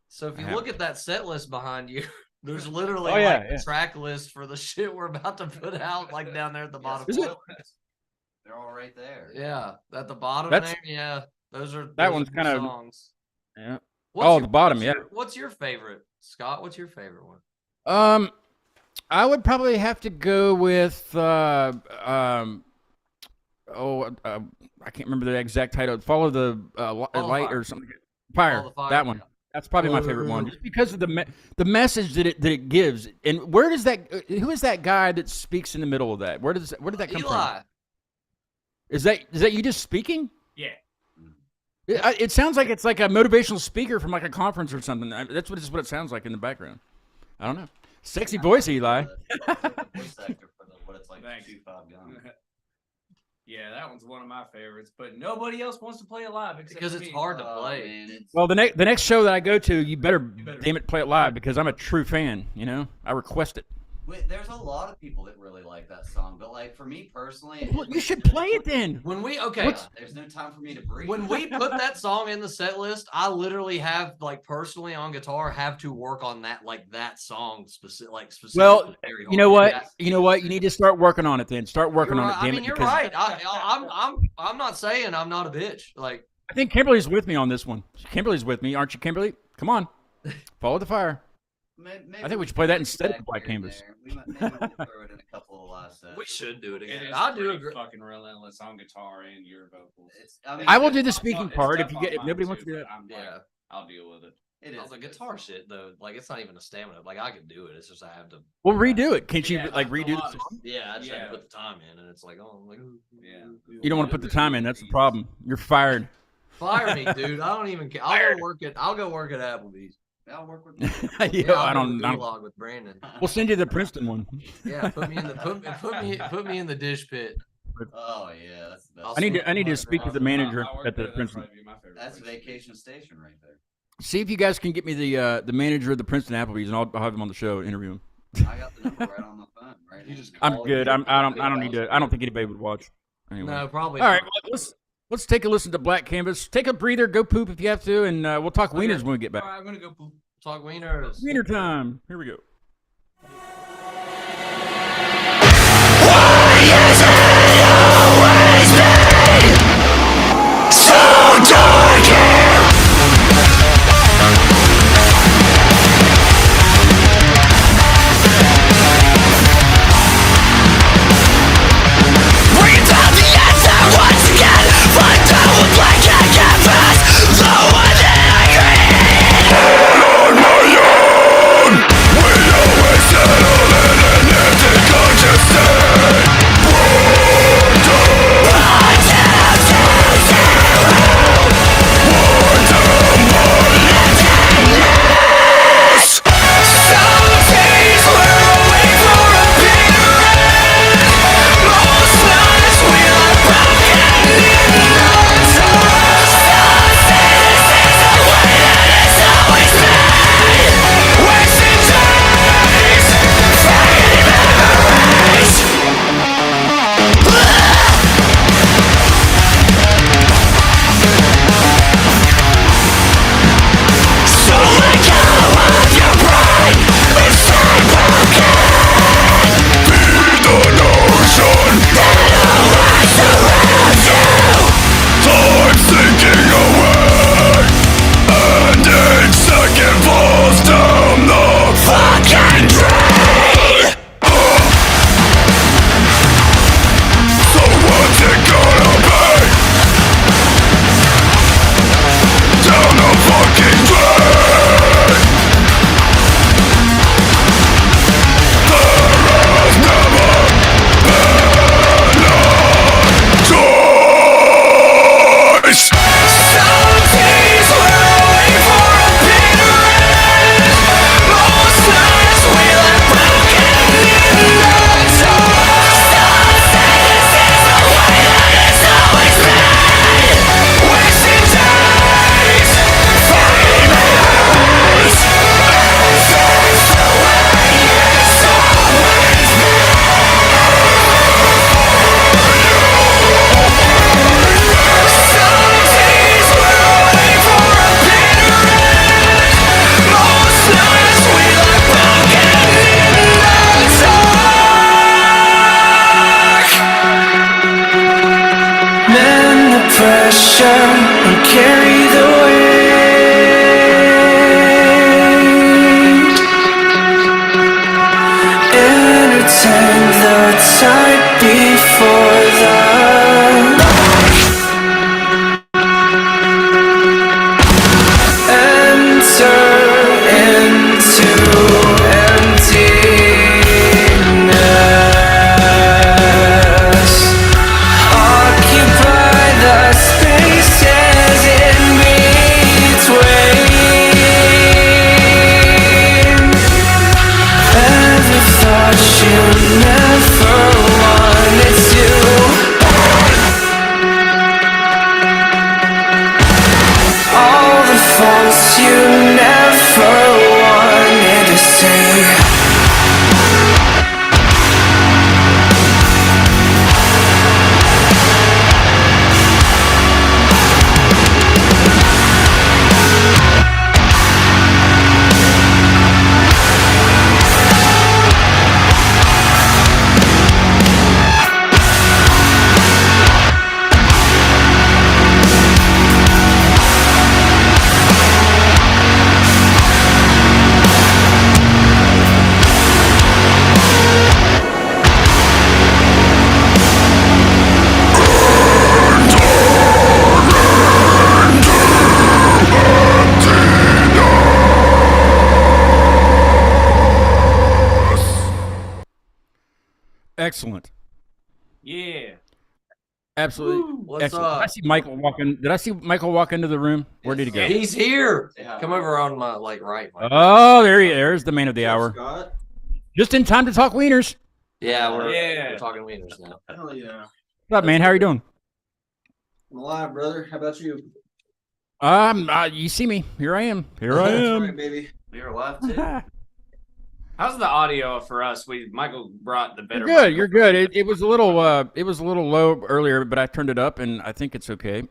Speaker 3: so if you
Speaker 2: I
Speaker 3: look
Speaker 2: haven't.
Speaker 3: at that set list behind you, there's literally
Speaker 2: Oh, yeah,
Speaker 3: like
Speaker 2: yeah.
Speaker 3: the track list for the shit we're about to put out, like down there at the bottom.
Speaker 2: Is it?
Speaker 5: Spoilers. They're all right there.
Speaker 3: Yeah, at the bottom
Speaker 2: That's-
Speaker 3: there. Yeah, those are
Speaker 2: that
Speaker 3: those
Speaker 2: one's
Speaker 3: are the
Speaker 2: kinda-
Speaker 3: songs.
Speaker 2: Yeah.
Speaker 3: What's
Speaker 2: Oh,
Speaker 3: your-
Speaker 2: the bottom,
Speaker 3: what's
Speaker 2: yeah.
Speaker 3: What's your favorite, Scott? What's your favorite one?
Speaker 2: I would probably have to go with I can't remember the exact title. Follow the
Speaker 3: Follow the
Speaker 2: light
Speaker 3: Fire.
Speaker 2: or something. Fire.
Speaker 3: Follow the Fire,
Speaker 2: That one.
Speaker 3: yeah.
Speaker 2: That's probably my favorite one, just because of the message that it gives. And where does that? Who is that guy that speaks in the middle of that? Where did that come
Speaker 3: Eli.
Speaker 2: from? Is that you just speaking?
Speaker 4: Yeah.
Speaker 2: It sounds like it's like a motivational speaker from like a conference or something. That's what it sounds like in the background. I don't know. Sexy voice, Eli.
Speaker 5: The voice actor for what it's like to
Speaker 4: Thanks.
Speaker 5: shoot 5 guns.
Speaker 4: Yeah, that one's one of my favorites, but nobody else wants to play it live except
Speaker 3: Because
Speaker 4: for
Speaker 3: it's
Speaker 4: me.
Speaker 3: hard to
Speaker 5: Oh,
Speaker 3: play.
Speaker 5: man, it's-
Speaker 2: Well, the next show that I go to, you better
Speaker 4: better.
Speaker 2: damn it play it live because I'm a true fan. You know, I request it.
Speaker 5: Wait, there's a lot of people that really like that song, but like for me personally,
Speaker 2: Well, you should play it then.
Speaker 3: When we
Speaker 5: There's no time for me to breathe.
Speaker 3: when we put that song in the set list, I literally have like personally on guitar have to work on that song specific.
Speaker 2: Well,
Speaker 3: very
Speaker 2: you know
Speaker 3: hard.
Speaker 2: what? You know what? You need to start working on it then. Start working
Speaker 3: You're
Speaker 2: on
Speaker 3: right.
Speaker 2: it. Damn
Speaker 3: I mean,
Speaker 2: it,
Speaker 3: you're
Speaker 2: because
Speaker 3: right. I'm not saying I'm not a bitch. Like,
Speaker 2: I think Kimberly's with me on this one. Kimberly's with me, aren't you, Kimberly? Come on, follow the fire.
Speaker 5: Maybe
Speaker 2: I think we should play that instead of
Speaker 5: back
Speaker 2: Black
Speaker 5: here and
Speaker 2: Canvas.
Speaker 5: there. Maybe we can throw it in a couple of live sets.
Speaker 3: we should do it
Speaker 4: It
Speaker 3: again.
Speaker 4: is
Speaker 3: I do
Speaker 4: pretty
Speaker 3: agree.
Speaker 4: fucking relentless on guitar and your vocals.
Speaker 2: I will
Speaker 5: it's
Speaker 2: do the
Speaker 5: tough
Speaker 2: speaking
Speaker 5: on-
Speaker 4: It's
Speaker 2: part
Speaker 4: tough
Speaker 2: if you
Speaker 4: on
Speaker 2: get if
Speaker 4: mine
Speaker 2: nobody
Speaker 4: too,
Speaker 2: wants to do
Speaker 4: but
Speaker 2: that.
Speaker 4: I'm like,
Speaker 3: Yeah.
Speaker 4: I'll deal with it.
Speaker 5: It
Speaker 3: On
Speaker 5: is
Speaker 3: the
Speaker 5: a good
Speaker 3: guitar
Speaker 5: song.
Speaker 3: shit though, like it's not even a stamina. Like I could do it. It's just I have to.
Speaker 2: Well, redo it. Can't you
Speaker 4: Yeah,
Speaker 2: like
Speaker 4: a
Speaker 2: redo
Speaker 4: lot
Speaker 2: the
Speaker 4: of-
Speaker 2: song?
Speaker 3: Yeah, I just have
Speaker 4: Yeah.
Speaker 3: to put the time in, and it's like, oh, I'm like,
Speaker 4: Yeah.
Speaker 2: You don't want to put the time in. That's the problem. You're fired.
Speaker 3: fire me, dude. I don't even care. I'll go work at Applebee's.
Speaker 5: I'll work with
Speaker 2: Yeah,
Speaker 3: I'll
Speaker 2: I
Speaker 3: go
Speaker 2: don't.
Speaker 3: to
Speaker 2: I don't
Speaker 3: Gulag with Brandon.
Speaker 2: we'll send you the Princeton one.
Speaker 3: Yeah, put me in the put me in the dish pit.
Speaker 5: Oh yeah, that's the best.
Speaker 2: I need to speak to the manager
Speaker 4: I'll work
Speaker 2: at the
Speaker 4: there, that'd
Speaker 2: Princeton.
Speaker 4: probably be my favorite
Speaker 5: That's
Speaker 4: place.
Speaker 5: Vacation Station right there.
Speaker 2: See if you guys can get me the manager of the Princeton Applebee's, and I'll have him on the show and interview him.
Speaker 5: I got the number right on my phone. Right.
Speaker 3: You just
Speaker 5: now.
Speaker 2: I'm good. I don't need to. I don't think anybody would watch. Anyway.
Speaker 3: No, probably.
Speaker 2: All right,
Speaker 3: not.
Speaker 2: well, let's take a listen to Black Canvas. Take a breather, go poop if you have to, and we'll talk
Speaker 3: Okay.
Speaker 2: wieners when we get
Speaker 4: All
Speaker 2: back.
Speaker 4: right, I'm gonna go poop.
Speaker 3: Talk wieners.
Speaker 2: Wiener time. Here we go.
Speaker 7: Until
Speaker 2: Excellent.
Speaker 4: Yeah.
Speaker 2: Absolutely.
Speaker 3: What's
Speaker 2: Excellent. Did I
Speaker 3: up?
Speaker 2: see Michael walk in? Did I see Michael walk into the room? Where did he go?
Speaker 3: He's here.
Speaker 5: Yeah.
Speaker 3: Come over on my right. Mike.
Speaker 2: Oh, there's the man of the hour.
Speaker 7: Scott.
Speaker 2: Just in time to talk wieners.
Speaker 3: Yeah, we're
Speaker 4: Yeah.
Speaker 3: talking wieners now.
Speaker 7: Hell yeah.
Speaker 2: What's up, man? How are you doing?
Speaker 7: I'm alive, brother. How about you?
Speaker 2: You see me. Here I am. Here I
Speaker 7: That's
Speaker 2: am.
Speaker 7: right, baby.
Speaker 5: You're alive too.
Speaker 4: How's the audio for us? Michael brought the better.
Speaker 2: You're good. You're good. It was a little low earlier, but I turned it up, and I think it's okay.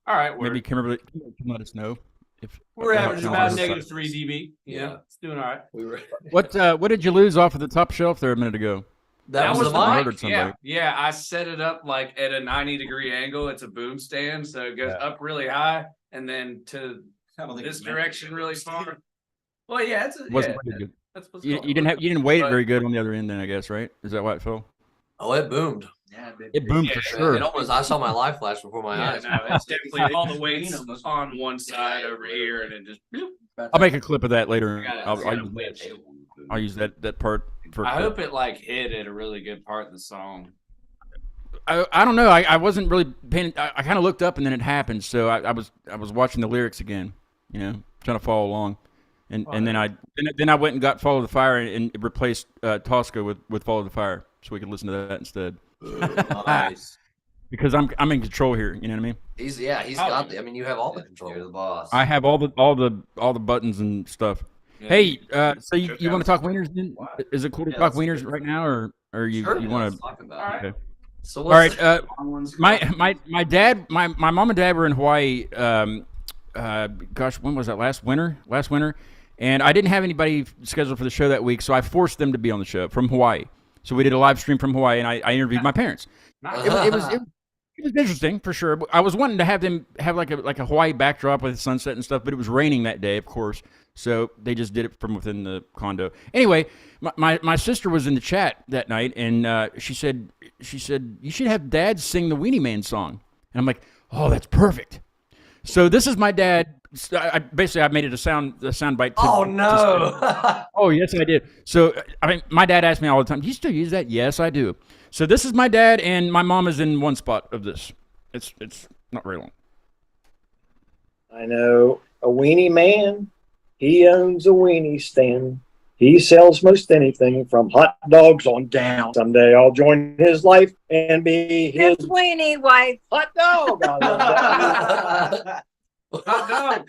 Speaker 4: All right,
Speaker 2: Maybe Kimberly can let us know if
Speaker 4: we're averaging
Speaker 2: how it
Speaker 4: about
Speaker 2: sounds.
Speaker 4: -3 dB. Yeah, it's doing all right.
Speaker 3: We were.
Speaker 2: What did you lose off of the top shelf there a minute ago?
Speaker 3: That was the
Speaker 2: I
Speaker 3: mic.
Speaker 2: murdered somebody.
Speaker 4: Yeah, I set it up like at a 90-degree angle. It's a boom stand, so it goes up really high and then to
Speaker 7: I don't think
Speaker 4: this
Speaker 7: it's meant
Speaker 4: direction
Speaker 7: to.
Speaker 4: really far. Well, yeah, it's
Speaker 2: Wasn't
Speaker 4: yeah,
Speaker 2: very good.
Speaker 4: that's what's
Speaker 2: You
Speaker 4: going
Speaker 2: didn't
Speaker 4: on.
Speaker 2: you didn't weight it
Speaker 4: But-
Speaker 2: very good on the other end, then I guess, right? Is that why it fell?
Speaker 3: Oh, it boomed.
Speaker 7: Yeah, baby.
Speaker 2: It boomed for
Speaker 4: Yeah,
Speaker 2: sure.
Speaker 3: It almost. I saw my life flash before my
Speaker 4: Yeah,
Speaker 3: eyes.
Speaker 4: no, it's definitely all the weights on one side over here, and it just. bloop.
Speaker 2: I'll make a clip of that later.
Speaker 4: Got it.
Speaker 2: I'll use that part for.
Speaker 4: I hope it like hit at a really good part of the song.
Speaker 2: I don't know. I wasn't really paying. I kind of looked up and then it happened. So I was watching the lyrics again. You know, trying to follow along, and then I went and got Follow the Fire and replaced Tosca with Follow the Fire so we could listen to that instead.
Speaker 3: Nice.
Speaker 2: Because I'm in control here. You know what I mean?
Speaker 3: He's got the. I mean, you have all the control.
Speaker 5: You're the boss.
Speaker 2: I have all the buttons and stuff.
Speaker 4: Yeah.
Speaker 2: Hey, so you want to talk wieners? Then is it cool to
Speaker 5: Yeah,
Speaker 2: talk
Speaker 5: let's
Speaker 2: wieners
Speaker 5: do it.
Speaker 2: right now, or you
Speaker 3: Sure.
Speaker 2: you want
Speaker 5: Let's
Speaker 2: to?
Speaker 5: talk about
Speaker 4: All
Speaker 5: it.
Speaker 4: right.
Speaker 2: Okay.
Speaker 3: So
Speaker 2: All
Speaker 3: what's
Speaker 2: right. My dad, my mom and dad were in Hawaii. Gosh, when was that? Last winter. And I didn't have anybody scheduled for the show that week, so I forced them to be on the show from Hawaii. So we did a live stream from Hawaii, and I interviewed my parents.
Speaker 4: Nice.
Speaker 2: It was interesting for sure. I was wanting to have them have like a Hawaii backdrop with sunset and stuff, but it was raining that day, of course. So they just did it from within the condo. Anyway, my sister was in the chat that night, and she said you should have Dad sing the Weenie Man song. And I'm like, oh, that's perfect. So this is my dad. I made it a sound bite.
Speaker 3: Oh no!
Speaker 2: Oh, yes, I did. So, I mean, my dad asks me all the time, do you still use that? Yes, I do. So this is my dad, and my mom is in one spot of this. It's not very long.
Speaker 8: I know a weenie man. He owns a weenie stand. He sells most anything from hot dogs on down. Someday I'll join his life and be his
Speaker 9: His weenie wife.
Speaker 8: hot dog. I love that.
Speaker 4: Hot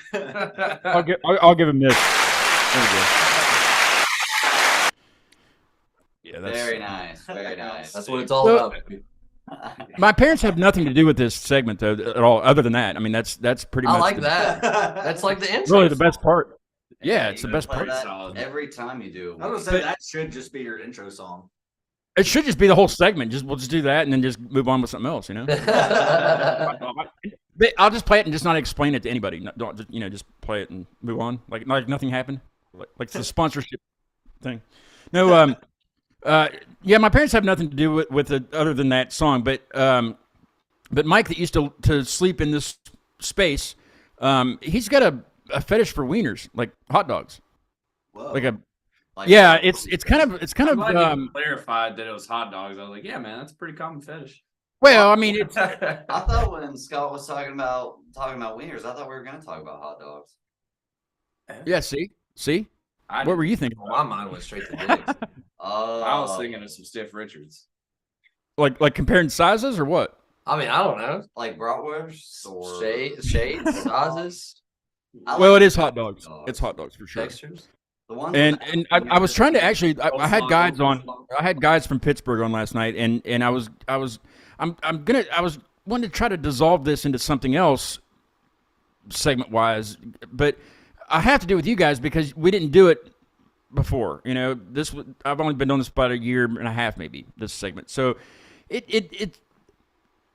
Speaker 4: dog.
Speaker 2: I'll give him this. There we go. Yeah, that's
Speaker 5: Very nice. Very nice.
Speaker 3: That's what it's all
Speaker 2: So-
Speaker 3: about. baby.
Speaker 2: My parents have nothing to do with this segment though at all. Other than that, I mean, that's pretty
Speaker 3: I
Speaker 2: much
Speaker 3: like that. That's like the intro.
Speaker 2: really the best part. Yeah, it's the
Speaker 5: You
Speaker 2: best
Speaker 5: play
Speaker 2: part.
Speaker 5: that
Speaker 4: Solid.
Speaker 5: every time you do.
Speaker 7: I was gonna say that should just be your intro song.
Speaker 2: It should just be the whole segment. We'll just do that and then just move on with something else. You know. But I'll just play it and just not explain it to anybody. Don't just play it and move on, like nothing happened, like the sponsorship thing. No, yeah, my parents have nothing to do with it other than that song. But Mike that used to sleep in this space, he's got a fetish for wieners, like hot dogs,
Speaker 5: Whoa.
Speaker 2: like yeah, it's kind of
Speaker 4: I'm glad you clarified that it was hot dogs. I was like, yeah, man, that's a pretty common fetish.
Speaker 2: well, I mean it's.
Speaker 5: I thought when Scott was talking about wieners, I thought we were going to talk about hot dogs.
Speaker 2: Yeah, see,
Speaker 4: I
Speaker 2: what were you thinking?
Speaker 3: My mind went straight to dicks.
Speaker 5: Oh,
Speaker 4: I was thinking of some stiff Richards.
Speaker 2: Like comparing sizes or what?
Speaker 3: I mean, I don't know.
Speaker 5: like bratwurst or
Speaker 3: Shades, sizes,
Speaker 5: I
Speaker 2: Well,
Speaker 5: like
Speaker 2: it is hot dogs.
Speaker 5: dogs.
Speaker 2: It's hot dogs for sure.
Speaker 3: textures.
Speaker 5: the ones
Speaker 2: And
Speaker 5: with-
Speaker 2: I was trying to actually I had guides on. I had guides from Pittsburgh on last night, and I was wanting to try to dissolve this into something else, segment wise, but I have to do it with you guys because we didn't do it before. You know, I've only been doing this about a year and a half, maybe this segment. So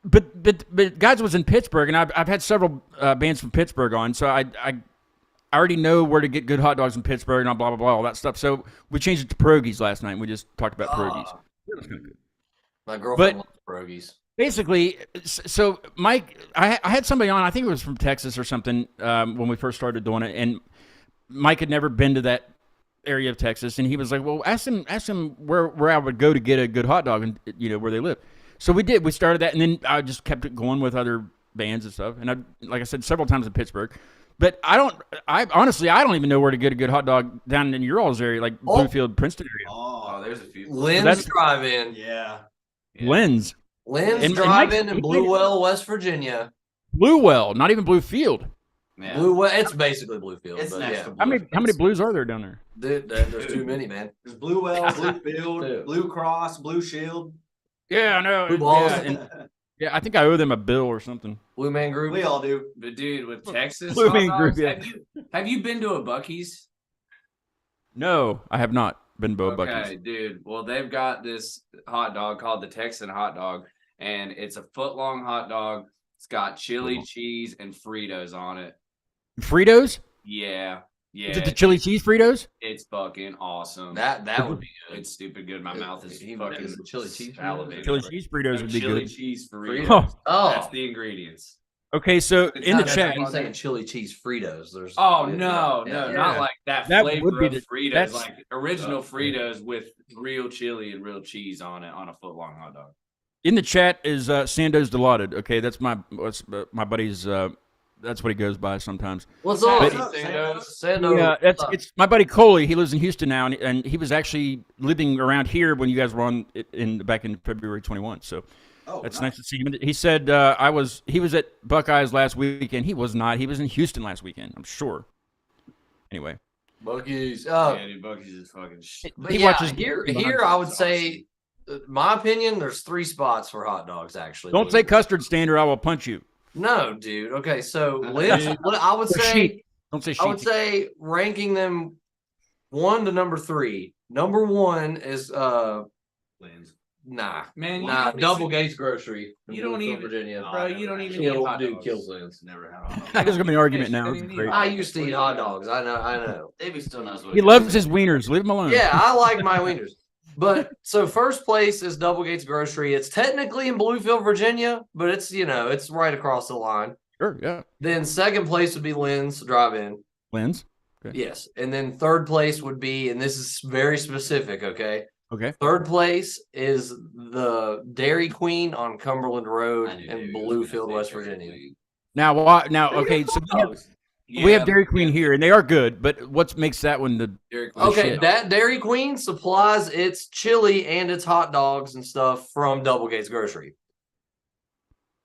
Speaker 2: but guides was in Pittsburgh, and I've had several bands from Pittsburgh on, so I already know where to get good hot dogs in Pittsburgh and blah blah blah all that stuff. So we changed it to pierogies last night. And we just talked about pierogies. It was kind of good.
Speaker 3: My girlfriend
Speaker 2: But-
Speaker 3: loves pierogies.
Speaker 2: Basically, so Mike, I had somebody on. I think it was from Texas or something when we first started doing it, and Mike had never been to that area of Texas, and he was like, "Well, ask him where I would go to get a good hot dog, and where they live." So we did. We started that, and then I just kept it going with other bands and stuff. And like I said, several times in Pittsburgh. But I honestly don't even know where to get a good hot dog down in your all's area, like Bluefield, Princeton area.
Speaker 5: Oh, there's a few.
Speaker 3: Lynn's Drive-In.
Speaker 7: Yeah.
Speaker 2: Lynn's
Speaker 3: Drive-In in Bluewell, West Virginia.
Speaker 2: Bluewell, not even Bluefield.
Speaker 5: Yeah.
Speaker 3: Bluewell, it's basically Bluefield.
Speaker 5: It's
Speaker 3: but
Speaker 5: next
Speaker 3: yeah.
Speaker 5: to
Speaker 2: How many blues are there down there?
Speaker 3: Dude, there's too many, man.
Speaker 7: There's Blue Well, Blue Field,
Speaker 3: Dude.
Speaker 7: Blue Cross, Blue Shield.
Speaker 2: Yeah, I know.
Speaker 3: Blue balls.
Speaker 2: Yeah, I think I owe them a bill or something.
Speaker 3: Blue Man Group.
Speaker 7: We all do.
Speaker 4: But dude, with Texas,
Speaker 2: Blue
Speaker 4: hot
Speaker 2: Man
Speaker 4: dogs,
Speaker 2: Group, yeah.
Speaker 4: have you been to a Buc-ee's?
Speaker 2: No, I have not been Bo
Speaker 4: Okay,
Speaker 2: Buc-ee's.
Speaker 4: dude. Well, they've got this hot dog called the Texan hot dog, and it's a foot-long hot dog. It's got chili, cheese, and Fritos on it.
Speaker 2: Fritos?
Speaker 4: Yeah,
Speaker 2: Is it the
Speaker 4: yeah.
Speaker 2: chili cheese Fritos?
Speaker 4: It's fucking awesome.
Speaker 3: That would be good.
Speaker 4: It's stupid good. My mouth is
Speaker 3: He
Speaker 4: fucking
Speaker 3: knows the chili cheese
Speaker 4: salivating.
Speaker 2: Chili cheese Fritos would be
Speaker 4: Chili
Speaker 2: good.
Speaker 4: cheese Fritos.
Speaker 2: Oh.
Speaker 3: Oh,
Speaker 4: That's the ingredients.
Speaker 2: Okay, so
Speaker 4: It's
Speaker 2: in the
Speaker 4: not that
Speaker 2: chat,
Speaker 3: I'm saying chili cheese Fritos. There's
Speaker 4: Oh no,
Speaker 3: Yeah,
Speaker 4: no,
Speaker 3: yeah.
Speaker 4: not like that,
Speaker 2: That
Speaker 4: flavor
Speaker 2: would be
Speaker 4: of
Speaker 2: the-
Speaker 4: Fritos,
Speaker 2: that's-
Speaker 4: like original Fritos with real chili and real cheese on it on a foot long hot dog.
Speaker 2: in the chat is Sandoz Dilaudid. Okay, that's my buddy's. That's what he goes by sometimes.
Speaker 3: What's up,
Speaker 2: But-
Speaker 3: Sando?
Speaker 2: Yeah, it's my buddy Coley. He lives in Houston now, and he was actually living around here when you guys were on back in February 21. So
Speaker 7: Oh,
Speaker 2: that's nice to see him. He said he was at Buckeyes last weekend. He was not. He was in Houston last weekend. I'm sure. Anyway,
Speaker 3: Buc-ee's.
Speaker 4: Yeah, dude, Buc-ee's is fucking shit.
Speaker 3: But
Speaker 2: He
Speaker 3: yeah,
Speaker 2: watches-
Speaker 3: here I would say, my opinion, there's 3 spots for hot dogs. Actually,
Speaker 2: don't say custard stand or I will punch you.
Speaker 3: No, dude. Okay, so Lynn's, I would
Speaker 2: Or
Speaker 3: say,
Speaker 2: sheep. Don't say
Speaker 3: I would
Speaker 2: sheep.
Speaker 3: say ranking them 1 to number 3. Number 1 is
Speaker 4: Lynn's.
Speaker 3: nah,
Speaker 4: Man, you
Speaker 3: nah,
Speaker 4: don't
Speaker 3: Double
Speaker 4: even-
Speaker 3: Gates Grocery. in
Speaker 4: You don't
Speaker 3: Bluefield,
Speaker 4: even-
Speaker 3: Virginia.
Speaker 4: Bro, you don't even
Speaker 3: Kill,
Speaker 4: eat hot
Speaker 3: dude,
Speaker 4: dogs.
Speaker 3: kills Lynn's.
Speaker 4: Never had hot dogs.
Speaker 2: There's gonna be an argument
Speaker 4: Yeah,
Speaker 2: now.
Speaker 4: she
Speaker 2: This
Speaker 4: didn't
Speaker 2: is
Speaker 4: even
Speaker 2: great.
Speaker 4: eat
Speaker 3: I used to eat hot dogs. I know.
Speaker 5: Davey still knows what
Speaker 2: He loves his wieners. Leave him alone.
Speaker 3: Yeah, I like my wieners. But so first place is Double Gates Grocery. It's technically in Bluefield, Virginia, but it's it's right across the line.
Speaker 2: Sure. Yeah.
Speaker 3: Then second place would be Lynn's Drive-In.
Speaker 2: Lynn's.
Speaker 3: Yes. And then third place would be, and this is very specific, okay?
Speaker 2: Okay.
Speaker 3: Third place is the Dairy Queen on Cumberland Road
Speaker 5: I knew
Speaker 3: in
Speaker 5: Davey was gonna
Speaker 3: Bluefield,
Speaker 5: say
Speaker 3: West
Speaker 5: Dairy
Speaker 3: Virginia.
Speaker 5: Queen.
Speaker 2: Now, okay. So we have Dairy Queen
Speaker 4: yeah.
Speaker 2: here, and they are good. But what makes that one the
Speaker 4: Dairy Queen.
Speaker 3: Okay,
Speaker 2: shit.
Speaker 3: that Dairy Queen supplies its chili and its hot dogs and stuff from Double Gates Grocery.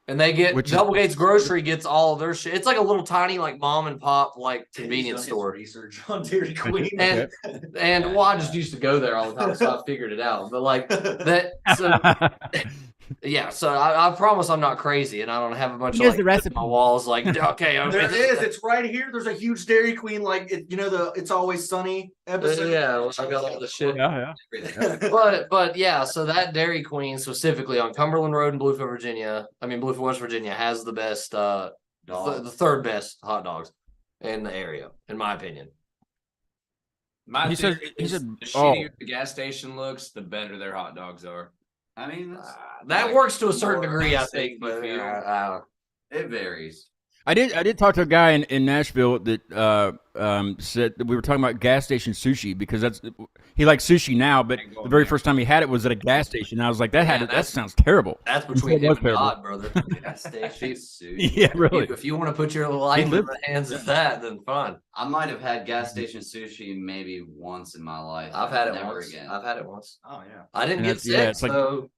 Speaker 3: And they get
Speaker 2: Which is-
Speaker 3: Double Gates Grocery gets all of their shit. It's like a little tiny like mom and pop like convenience store.
Speaker 7: Research on Dairy Queen.
Speaker 3: And well, I just used to go there all the time, so I figured it out. But like that, so yeah. So I promise I'm not crazy, and I don't have a bunch
Speaker 6: Here's
Speaker 3: of
Speaker 6: the
Speaker 3: like
Speaker 6: recipe.
Speaker 3: my walls. Like okay,
Speaker 7: There it
Speaker 3: this
Speaker 7: is. It's right here. There's a huge Dairy Queen, like the It's Always Sunny episode.
Speaker 3: yeah, I got all the shit.
Speaker 2: yeah.
Speaker 3: But yeah, so that Dairy Queen specifically on Cumberland Road in Bluefield, West Virginia, has the best, the third best hot dogs in the area, in my opinion.
Speaker 4: My
Speaker 2: He said-
Speaker 4: theory
Speaker 2: he
Speaker 4: is
Speaker 2: said-
Speaker 4: the
Speaker 2: oh.
Speaker 4: shittier the gas station looks, the better their hot dogs are.
Speaker 5: I mean,
Speaker 3: That
Speaker 5: like,
Speaker 3: works to a certain
Speaker 5: more
Speaker 3: degree, I
Speaker 5: safe
Speaker 3: think, but
Speaker 5: feel. It varies.
Speaker 2: I did talk to a guy in Nashville that said that we were talking about gas station sushi because he likes sushi now, but the very first time he had it was at a gas station. And I was like, that sounds terrible.
Speaker 3: that's between
Speaker 2: It was
Speaker 3: him and
Speaker 2: terrible.
Speaker 3: God, brother.
Speaker 5: Gas station sushi.
Speaker 2: Yeah, really.
Speaker 3: If you want to put your life in
Speaker 2: lived-
Speaker 3: the hands of that, then fine.
Speaker 5: I might have had gas station sushi maybe once in my life.
Speaker 3: I've had it
Speaker 5: Never
Speaker 3: once.
Speaker 5: again.
Speaker 3: I've had it once.
Speaker 7: Oh yeah.
Speaker 3: I didn't
Speaker 2: And
Speaker 3: get
Speaker 2: that's- yeah,
Speaker 3: sick,
Speaker 2: it's like-
Speaker 3: so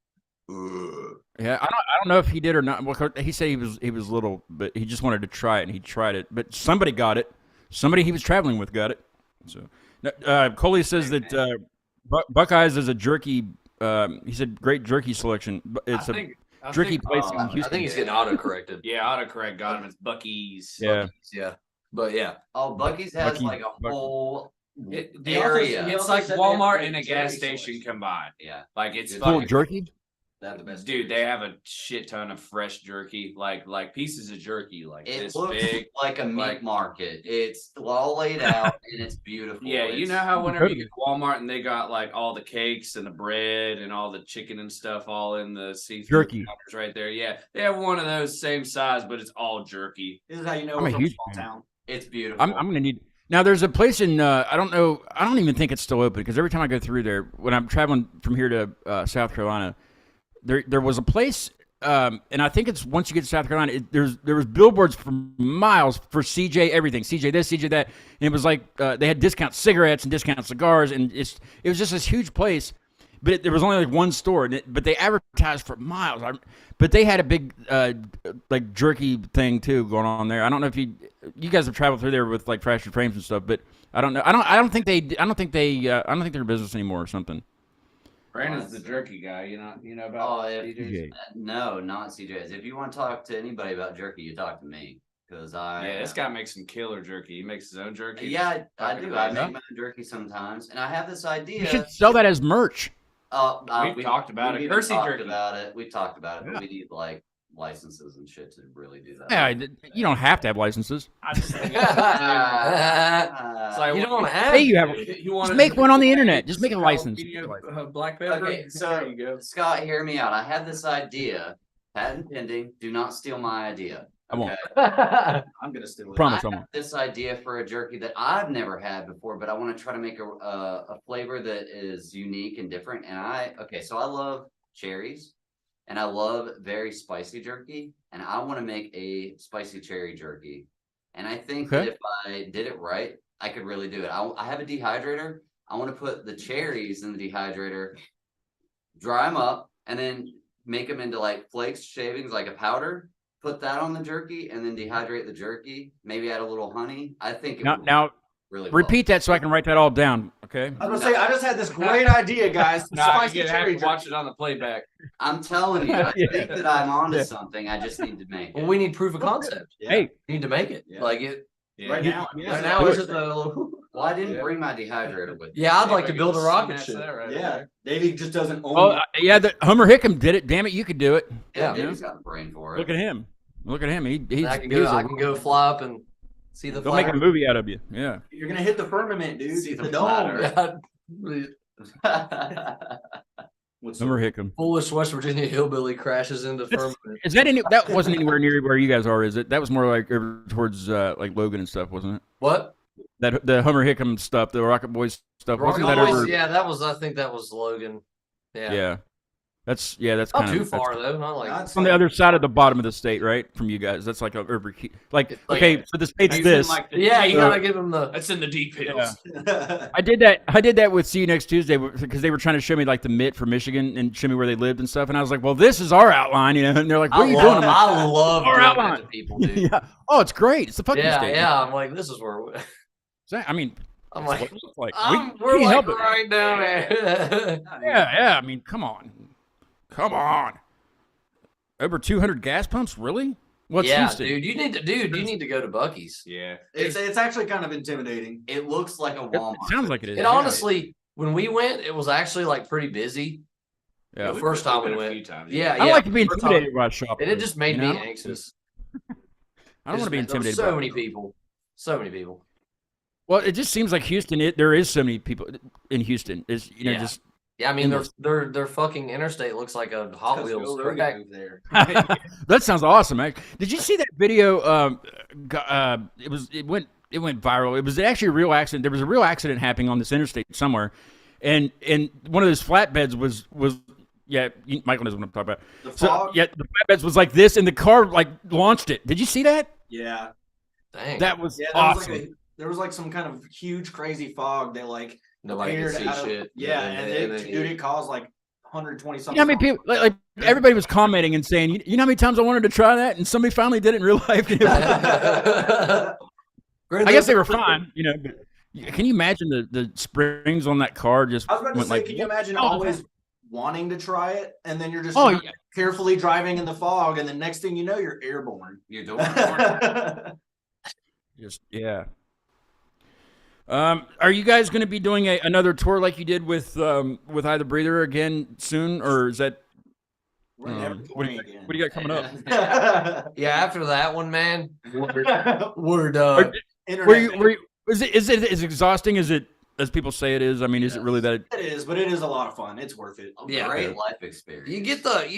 Speaker 2: Yeah, I don't know if he did or not. Well, he said he was little, but he just wanted to try it, and he tried it. But somebody got it. Somebody he was traveling with got it. So, Coley says that Buckeyes is a jerky. He said great jerky selection. It's a jerky place in
Speaker 3: I
Speaker 2: Houston.
Speaker 3: think he's getting auto-corrected.
Speaker 4: Yeah, autocorrect got him. It's Buc-ee's.
Speaker 2: Yeah.
Speaker 3: Yeah. But yeah.
Speaker 5: Oh, Bucky's has
Speaker 2: Bucky-
Speaker 5: like a
Speaker 2: Bucky.
Speaker 5: whole
Speaker 4: The
Speaker 5: area.
Speaker 7: He
Speaker 4: It's
Speaker 7: also
Speaker 4: like
Speaker 7: said they have
Speaker 4: Walmart
Speaker 7: great
Speaker 4: and a
Speaker 7: cherry
Speaker 4: gas station
Speaker 7: selection.
Speaker 4: combined.
Speaker 5: Yeah.
Speaker 4: Like it's
Speaker 5: Full
Speaker 2: Full
Speaker 4: fucking
Speaker 2: jerky.
Speaker 5: They have the best.
Speaker 4: dude. They have a shit ton of fresh jerky, like pieces of jerky, like
Speaker 5: It
Speaker 4: this
Speaker 5: looks
Speaker 4: big.
Speaker 5: like a meat
Speaker 4: like-
Speaker 5: market. It's all laid out and it's beautiful.
Speaker 4: Yeah, you
Speaker 5: It's-
Speaker 4: know how whenever you get to Walmart and they got like all the cakes and the bread and all the chicken and stuff all in the see-through
Speaker 2: Jerky.
Speaker 4: counters right there. Yeah, they have one of those same size, but it's all jerky.
Speaker 7: This is how you know
Speaker 2: I'm
Speaker 7: we're
Speaker 2: a
Speaker 7: from a
Speaker 2: huge
Speaker 7: small
Speaker 2: fan.
Speaker 7: town.
Speaker 5: It's beautiful.
Speaker 2: I'm gonna need. Now there's a place in I don't know. I don't even think it's still open because every time I go through there, when I'm traveling from here to South Carolina, there was a place, and I think it's once you get to South Carolina, there was billboards for miles for CJ everything, CJ this, CJ that, and it was like they had discount cigarettes and discount cigars, and it was just this huge place. But there was only like one store, but they advertised for miles. But they had a big like jerky thing too going on there. I don't know if you guys have traveled through there with like fractured frames and stuff, but I don't know. I don't think they're in business anymore or something.
Speaker 4: Brandon's the jerky guy. You know about
Speaker 2: CJ.
Speaker 5: No, not CJ's. If you want to talk to anybody about jerky, you talk to me because
Speaker 4: this guy makes some killer jerky. He makes his own jerky.
Speaker 5: Yeah, I do. I
Speaker 4: about
Speaker 5: make my own jerky sometimes, and I have this idea.
Speaker 2: You should sell that as merch.
Speaker 4: We've talked about it.
Speaker 5: We've
Speaker 4: Kersey
Speaker 5: talked
Speaker 4: jerky.
Speaker 5: about it. We've talked about it,
Speaker 2: Yeah.
Speaker 5: but we need like licenses and shit to really do that.
Speaker 2: Yeah, you don't have to have licenses.
Speaker 4: I just think
Speaker 5: Uh,
Speaker 3: You don't have.
Speaker 2: Hey, you have.
Speaker 4: you want
Speaker 2: Just make one on the internet. Just make a license.
Speaker 4: Black pepper.
Speaker 5: Okay, so
Speaker 4: there you go.
Speaker 5: Scott, hear me out. I have this idea. Patent pending. Do not steal my idea.
Speaker 2: I won't.
Speaker 4: I'm gonna steal it.
Speaker 2: Promise
Speaker 5: I
Speaker 2: I
Speaker 5: have
Speaker 2: won't.
Speaker 5: this idea for a jerky that I've never had before, but I want to try to make a flavor that is unique and different. And so I love cherries and I love very spicy jerky, and I want to make a spicy cherry jerky. And I think that if I did it right, I could really do it. I have a dehydrator. I want to put the cherries in the dehydrator, dry them up, and then make them into like flakes, shavings, like a powder. Put that on the jerky and then dehydrate the jerky. Maybe add a little honey. I think it would
Speaker 2: Now
Speaker 5: really
Speaker 2: repeat that so I can write that all down. Okay.
Speaker 7: I was gonna say, I just had this great idea, guys.
Speaker 4: Nah,
Speaker 7: Spicy
Speaker 4: you have
Speaker 7: cherry
Speaker 4: to watch it on the playback.
Speaker 5: I'm telling you, I
Speaker 2: Yeah.
Speaker 5: think that I'm onto something. I just need to make
Speaker 3: Well,
Speaker 5: it.
Speaker 3: we need proof of concept.
Speaker 5: Yeah.
Speaker 2: Hey,
Speaker 3: We need to make it.
Speaker 5: Yeah.
Speaker 3: Like it.
Speaker 4: Yeah.
Speaker 7: Right now.
Speaker 2: Yeah.
Speaker 3: Right
Speaker 2: do
Speaker 3: now,
Speaker 2: it.
Speaker 3: it's just a little.
Speaker 5: Well, I didn't bring my dehydrator with me.
Speaker 3: Yeah, I'd like to build a rocket
Speaker 4: That's
Speaker 3: ship.
Speaker 4: that right
Speaker 7: Yeah,
Speaker 4: there.
Speaker 7: Davey just doesn't own.
Speaker 2: Oh, yeah, the Hummer Hickam did it. Damn it, you could do it.
Speaker 5: Yeah,
Speaker 3: Yeah.
Speaker 5: Dave's got the brain for it.
Speaker 2: Look at him. Look at him. He's
Speaker 3: I can
Speaker 2: he's
Speaker 3: go. I can go fly up and see the
Speaker 2: They'll make a
Speaker 3: flag.
Speaker 2: movie out of you. Yeah.
Speaker 7: You're gonna hit the firmament, dude.
Speaker 5: See the
Speaker 7: the dome.
Speaker 5: platter.
Speaker 7: What's
Speaker 2: Hummer Hickam.
Speaker 3: Foolish West Virginia hillbilly crashes into
Speaker 2: That's-
Speaker 3: firmament.
Speaker 2: Is that that wasn't anywhere near where you guys are, is it? That was more like over towards like Logan and stuff, wasn't it?
Speaker 3: What?
Speaker 2: That the Hummer Hickam stuff, the Rocket Boys stuff, wasn't that
Speaker 3: Rocket
Speaker 2: over?
Speaker 3: Boys, yeah, that was. I think that was Logan. Yeah.
Speaker 2: Yeah. That's
Speaker 3: Not
Speaker 2: kind
Speaker 3: too
Speaker 2: of
Speaker 3: far though. Not like.
Speaker 7: That's
Speaker 2: on the other side of the bottom of the state, right? From you guys. That's like a over like
Speaker 3: It's like-
Speaker 2: okay, so the state's
Speaker 4: He's in,
Speaker 2: this.
Speaker 4: like, the-
Speaker 3: Yeah, you
Speaker 2: So-
Speaker 3: gotta give him the.
Speaker 4: That's in the deep hills.
Speaker 2: I did that with See You Next Tuesday because they were trying to show me like the mitt for Michigan and show me where they lived and stuff, and I was like, well, this is our outline, you know. And they're like, what are you doing? I'm like,
Speaker 3: I love
Speaker 2: Or
Speaker 3: doing
Speaker 2: outline.
Speaker 3: that to people, dude.
Speaker 2: yeah. Oh, it's great. It's the fucking
Speaker 3: Yeah,
Speaker 2: state.
Speaker 3: yeah. I'm like, this is where
Speaker 2: I mean,
Speaker 3: I'm
Speaker 2: it's
Speaker 3: like,
Speaker 2: what it looks like.
Speaker 3: we're
Speaker 2: can't
Speaker 3: like
Speaker 2: help it.
Speaker 3: right down there.
Speaker 2: Yeah. I mean, come on. Over 200 gas pumps, really? What's
Speaker 3: yeah,
Speaker 2: Houston?
Speaker 3: dude, you need to go to Buc-ee's.
Speaker 4: Yeah.
Speaker 7: it's actually kind of intimidating.
Speaker 5: It looks like a
Speaker 2: It
Speaker 5: Walmart.
Speaker 2: sounds like it is.
Speaker 3: And honestly, when we went, it was actually like pretty busy.
Speaker 2: Yeah.
Speaker 3: The first time we
Speaker 4: We've been a
Speaker 3: went.
Speaker 4: few times.
Speaker 3: Yeah,
Speaker 2: I don't like to be
Speaker 3: first time.
Speaker 2: intimidated by shopping.
Speaker 3: And it just made
Speaker 2: you
Speaker 3: me
Speaker 2: know?
Speaker 3: anxious.
Speaker 2: I don't want to be
Speaker 3: There was
Speaker 2: intimidated.
Speaker 3: So
Speaker 2: by
Speaker 3: many
Speaker 2: it.
Speaker 3: people. So many people.
Speaker 2: Well, it just seems like Houston. There is so many people in Houston. Is
Speaker 3: Yeah.
Speaker 2: just
Speaker 3: Yeah, I mean
Speaker 2: Endless.
Speaker 3: their fucking interstate looks like a Hot Wheels track.
Speaker 7: there.
Speaker 2: that sounds awesome. Actually. Did you see that video? It went viral. It was actually a real accident. There was a real accident happening on this interstate somewhere, and one of those flatbeds was Michael knows what I'm talking about.
Speaker 7: The
Speaker 2: So
Speaker 7: fog.
Speaker 2: yeah, the flatbeds was like this, and the car like launched it. Did you see that?
Speaker 7: Yeah.
Speaker 3: Dang.
Speaker 2: That was
Speaker 7: Yeah.
Speaker 2: awesome.
Speaker 7: There was like some kind of huge, crazy fog that like
Speaker 3: Nobody can
Speaker 7: appeared
Speaker 3: see
Speaker 7: out of-
Speaker 3: shit.
Speaker 7: Yeah, and
Speaker 3: then
Speaker 7: dude, it caused like 120 something.
Speaker 2: You know how many people like everybody was commenting and saying, you know how many times I wanted to try that, and somebody finally did it in real life. I guess they were fine, you know. But can you imagine the springs on that car just
Speaker 7: I was about to
Speaker 2: went
Speaker 7: say,
Speaker 2: like?
Speaker 7: can you imagine
Speaker 2: all the
Speaker 7: always
Speaker 2: time?
Speaker 7: wanting to try it, and then you're just
Speaker 2: Oh, yeah.
Speaker 7: carefully driving in the fog, and the next thing you know, you're airborne.
Speaker 5: You're doing it.
Speaker 2: Just yeah. Are you guys going to be doing another tour like you did with Either Breather again soon, or is that
Speaker 7: We're never
Speaker 2: what do
Speaker 7: touring
Speaker 2: you
Speaker 7: again.
Speaker 2: what do you got coming up?
Speaker 3: Yeah, after that one, man, we're done.
Speaker 2: Were you, is it as exhausting as people say it is? I mean, is it really that?
Speaker 7: It is, but it is a lot of fun. It's worth it.
Speaker 5: A
Speaker 3: Yeah.
Speaker 5: great life experience.
Speaker 3: You